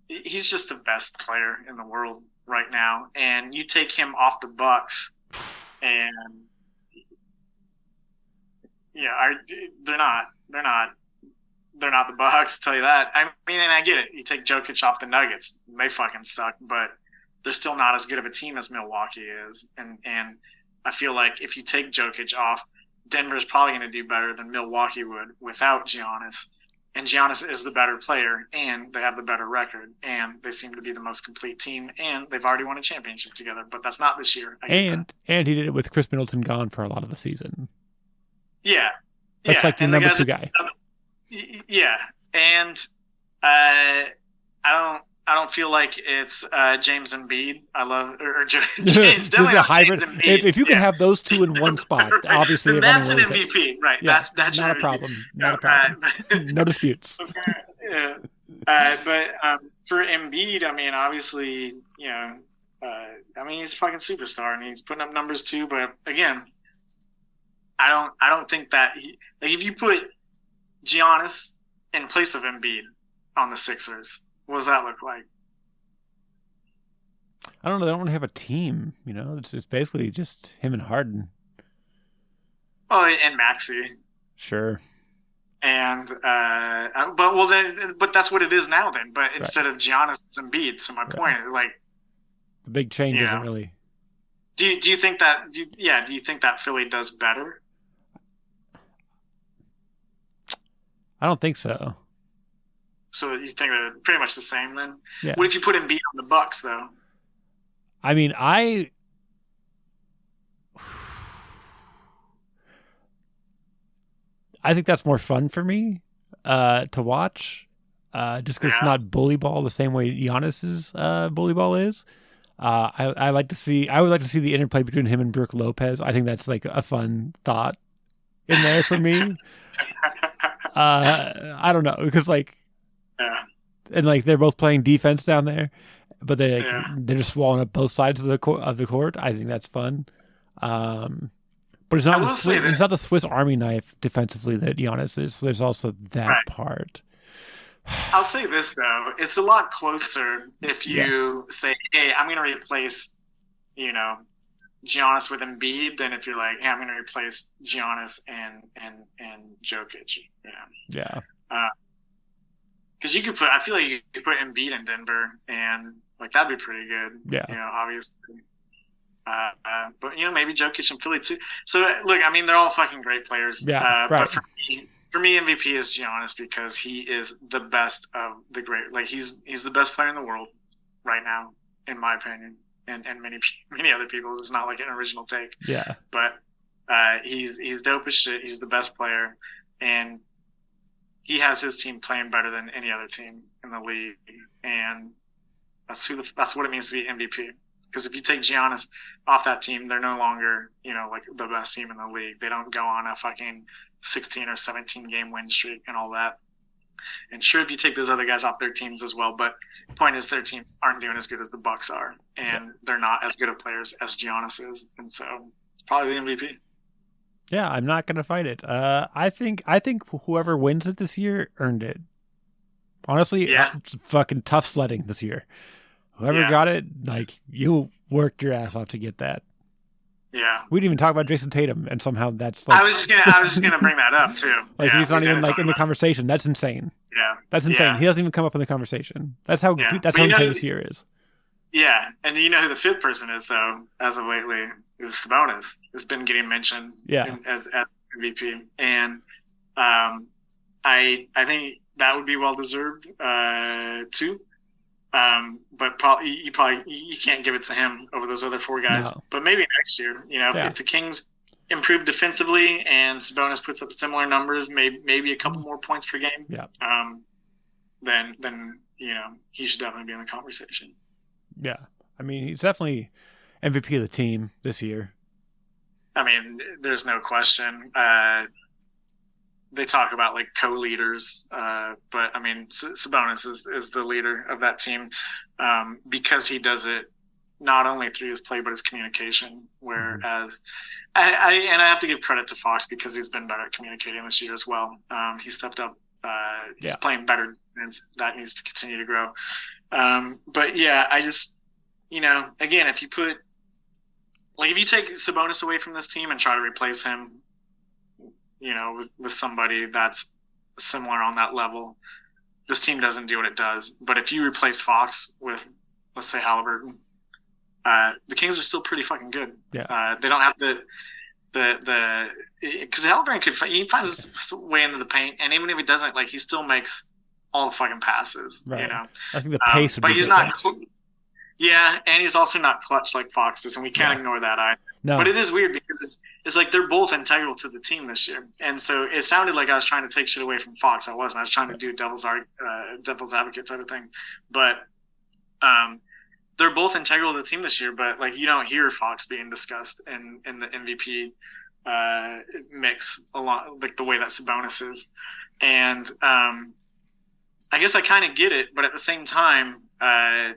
he's just the best player in the world right now, and you take him off the Bucks. And they're not the Bucks, tell you that. I mean, and I get it. You take Jokic off the Nuggets, they fucking suck, but they're still not as good of a team as Milwaukee is. And I feel like if you take Jokic off, Denver's probably going to do better than Milwaukee would without Giannis. And Giannis is the better player, and they have the better record, and they seem to be the most complete team, and they've already won a championship together, but that's not this year. And he did it with Chris Middleton gone for a lot of the season. Yeah. That's like your number 2 guy. Yeah. And I don't feel like it's James Embiid. I love or James. Definitely a hybrid. James Embiid. If you can have those 2 in one spot, right. Obviously that's an MVP, right? Yeah, that's not a problem. Not a problem. No disputes. Yeah. But for Embiid, I mean, obviously, he's a fucking superstar, and he's putting up numbers too. But again, I don't think that if you put Giannis in place of Embiid on the Sixers, what does that look like? I don't know. They don't have a team. It's basically just him and Harden. Oh, and Maxey. Sure. And but that's what it is now. Then, but instead of Giannis, it's Embiid. So my point, like, the big change isn't really. Do you think that? Do you think that Philly does better? I don't think so. So you think they're pretty much the same then? Yeah. What if you put Embiid on the Bucks though? I mean, I think that's more fun for me to watch, just because it's not bully ball the same way Giannis's bully ball is. I would like to see the interplay between him and Brook Lopez. I think that's like a fun thought in there for me. I don't know, because and like they're both playing defense down there, but they're just swallowing up both sides of the court. I think that's fun. But it's not the Swiss Army knife defensively that Giannis is. So there's also that part. I'll say this though, it's a lot closer if you say, "Hey, I'm going to replace, Giannis with Embiid," than if you're like, "Hey, I'm going to replace Giannis and Jokic." Yeah. Because I feel like you could put Embiid in Denver, and like that'd be pretty good. Yeah. Obviously. But maybe Jokic and Philly too. So look, I mean, they're all fucking great players. Yeah. Right. But for me, MVP is Giannis because he is the best of the great. Like he's the best player in the world right now, in my opinion, and many other people's. It's not like an original take. Yeah. But he's dope as shit. He's the best player, and he has his team playing better than any other team in the league, and that's what it means to be MVP. Because if you take Giannis off that team, they're no longer, like the best team in the league. They don't go on a fucking 16 or 17 game win streak and all that. And sure, if you take those other guys off their teams as well, but the point is their teams aren't doing as good as the Bucks are, and they're not as good of players as Giannis is, and so it's probably the MVP. Yeah, I'm not gonna fight it. I think whoever wins it this year earned it. Honestly, it's fucking tough sledding this year. Whoever got it, like, you worked your ass off to get that. Yeah. We didn't even talk about Jason Tatum, and somehow that's like... I was just gonna bring that up too. Like he's not even like in the conversation. That's insane. Yeah. That's insane. He doesn't even come up in the conversation. That's how insane this year is. Yeah, and you know who the fifth person is though, as of lately, is Sabonis. It's been getting mentioned as MVP, and I think that would be well deserved too. But you can't give it to him over those other four guys. No. But maybe next year, if the Kings improve defensively and Sabonis puts up similar numbers, maybe a couple more points per game, then he should definitely be in the conversation. Yeah, I mean, he's definitely MVP of the team this year. I mean, there's no question. They talk about like co-leaders, but I mean, Sabonis is the leader of that team because he does it not only through his play but his communication. Whereas, I have to give credit to Fox because he's been better at communicating this year as well. He stepped up. He's playing better, and that needs to continue to grow. But yeah, I just again, if you take Sabonis away from this team and try to replace him, with somebody that's similar on that level, this team doesn't do what it does. But if you replace Fox with, let's say, Halliburton, the Kings are still pretty fucking good. Yeah. They don't have because Halliburton he finds his way into the paint, and even if he doesn't, like, he still makes all the fucking passes. Right. I think the pace would be but he's not. Yeah, and he's also not clutch like Fox is, and we can't ignore that either. No. But it is weird because it's like they're both integral to the team this year. And so it sounded like I was trying to take shit away from Fox. I wasn't. I was trying to do devil's advocate type of thing. But they're both integral to the team this year, but like you don't hear Fox being discussed in the MVP mix a lot, like the way that Sabonis is. And I guess I kind of get it, but at the same time, I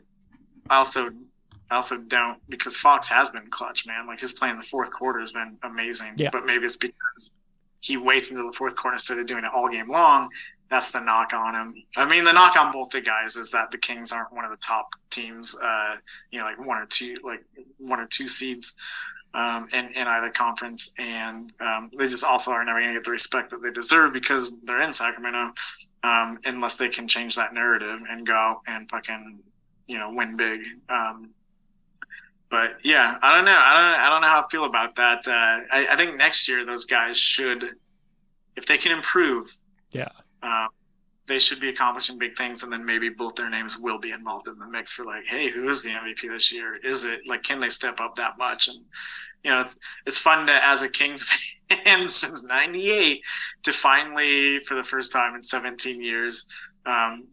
also don't, because Fox has been clutch, man. Like his play in the fourth quarter has been amazing. Yeah. But maybe it's because he waits until the fourth quarter instead of doing it all game long. that's the knock on him. I mean, the knock on both the guys is that the Kings aren't one of the top teams, like one or two seeds in either conference, and they just also are never going to get the respect that they deserve because they're in Sacramento, unless they can change that narrative and go and fucking win big. But yeah, I don't know. I don't know how I feel about that. I think next year those guys should, if they can improve, they should be accomplishing big things, and then maybe both their names will be involved in the mix for like, hey, who is the MVP this year? Is it like, can they step up that much? And it's fun to, as a Kings fan since '98, to finally, for the first time in 17 years,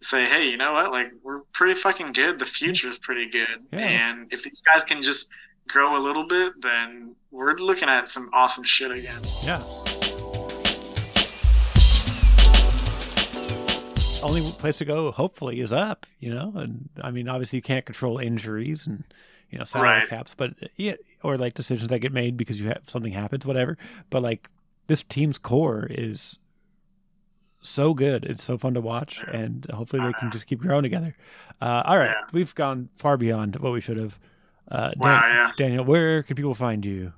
say, hey, you know what? Like, we're pretty fucking good. The future is pretty good, and if these guys can just grow a little bit, then we're looking at some awesome shit again. Yeah. Only place to go, hopefully, is up, and I mean, obviously you can't control injuries and, salary caps, but or like decisions that get made because something happens, whatever. But like, this team's core is so good. It's so fun to watch, and hopefully they can just keep growing together. All right. We've gone far beyond what we should have. Daniel, where can people find you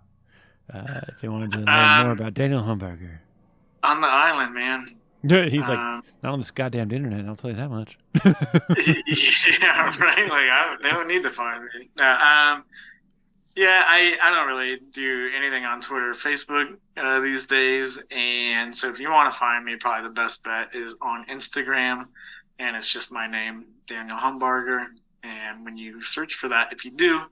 if they wanted to learn more about Daniel Humbarger? On the island, man. He's like, not on this goddamn internet, I'll tell you that much. Yeah, right? Like, they don't need to find me. No, I don't really do anything on Twitter or Facebook these days. And so if you want to find me, probably the best bet is on Instagram. And it's just my name, Daniel Humbarger. And when you search for that, if you do,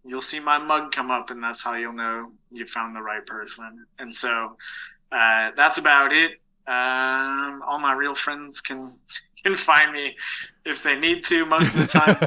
you'll see my mug come up, and that's how you'll know you found the right person. And so that's about it. All my real friends can find me if they need to most of the time.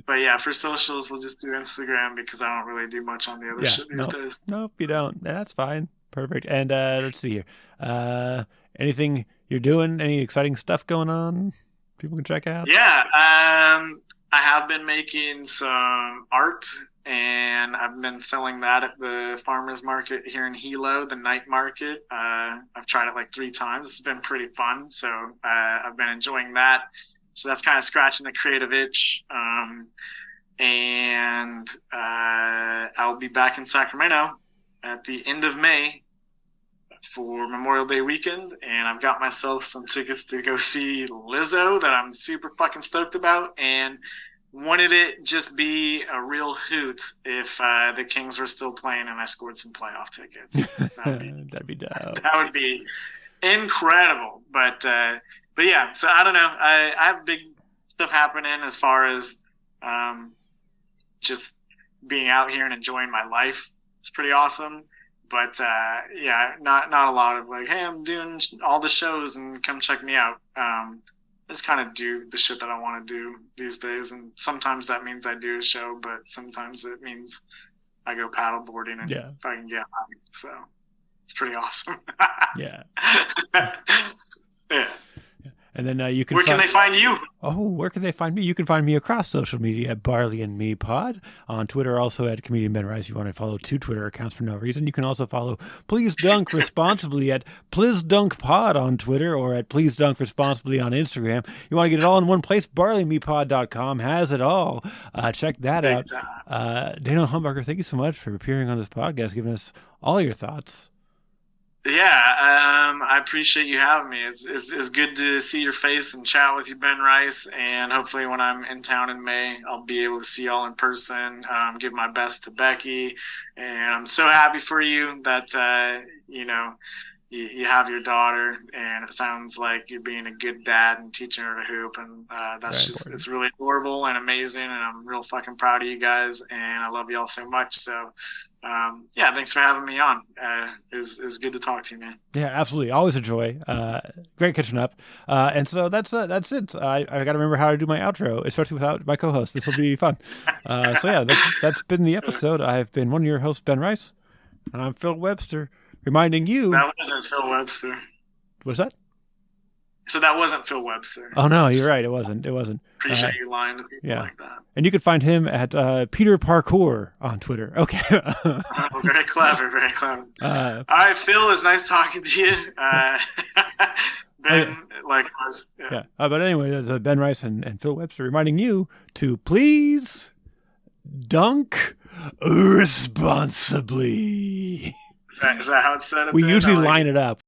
But yeah, for socials, we'll just do Instagram because I don't really do much on the other shit these days. Nope, you don't. That's fine. Perfect. And let's see here. Anything you're doing? Any exciting stuff going on? People can check out? Yeah. I have been making some art, and I've been selling that at the farmers market here in Hilo, the night market. I've tried it like 3 times. It's been pretty fun. So I've been enjoying that. So that's kind of scratching the creative itch. And I'll be back in Sacramento at the end of May for Memorial Day weekend. And I've got myself some tickets to go see Lizzo that I'm super fucking stoked about. And wanted it just be a real hoot if the Kings were still playing and I scored some playoff tickets. That'd be dope. That would be incredible. But yeah, so I don't know. I have big stuff happening as far as just being out here and enjoying my life. It's pretty awesome. But not a lot of like, hey, I'm doing all the shows and come check me out. Just kind of do the shit that I want to do these days. And sometimes that means I do a show, but sometimes it means I go paddle boarding and if I can get out. So it's pretty awesome. Yeah. Yeah. And then you can. Where can they find you? Oh, where can they find me? You can find me across social media at Barley and Me Pod, on Twitter, also at Comedian Ben Rice. You want to follow 2 Twitter accounts for no reason. You can also follow Please Dunk Responsibly at PlizDunkPod on Twitter, or at Please Dunk Responsibly on Instagram. You want to get it all in one place? BarleyMePod.com has it all. Check that out. Daniel Humbarger, thank you so much for appearing on this podcast, giving us all your thoughts. Yeah, I appreciate you having me. It's good to see your face and chat with you, Ben Rice. And hopefully when I'm in town in May, I'll be able to see y'all in person, give my best to Becky. And I'm so happy for you that, you have your daughter, and it sounds like you're being a good dad and teaching her to hoop. And it's really adorable and amazing. And I'm real fucking proud of you guys. And I love y'all so much. So, thanks for having me on. It's good to talk to you, man. Yeah, absolutely. Always a joy. Great catching up. And so that's it. I got to remember how to do my outro, especially without my co-host. This will be fun. That's been the episode. I've been one of your hosts, Ben Rice, and I'm Phil Webster, reminding you. That wasn't Phil Webster. What's that? So that wasn't Phil Webster. Oh, no, you're right. It wasn't. Appreciate you lying to people like that. And you can find him at Peter Parkour on Twitter. Okay. Very clever, very clever. All right, Phil, it's nice talking to you. Ben, likewise. Yeah. But anyway, there's Ben Rice and Phil Webster reminding you to please dunk responsibly. Is that how it's said? We usually line it up.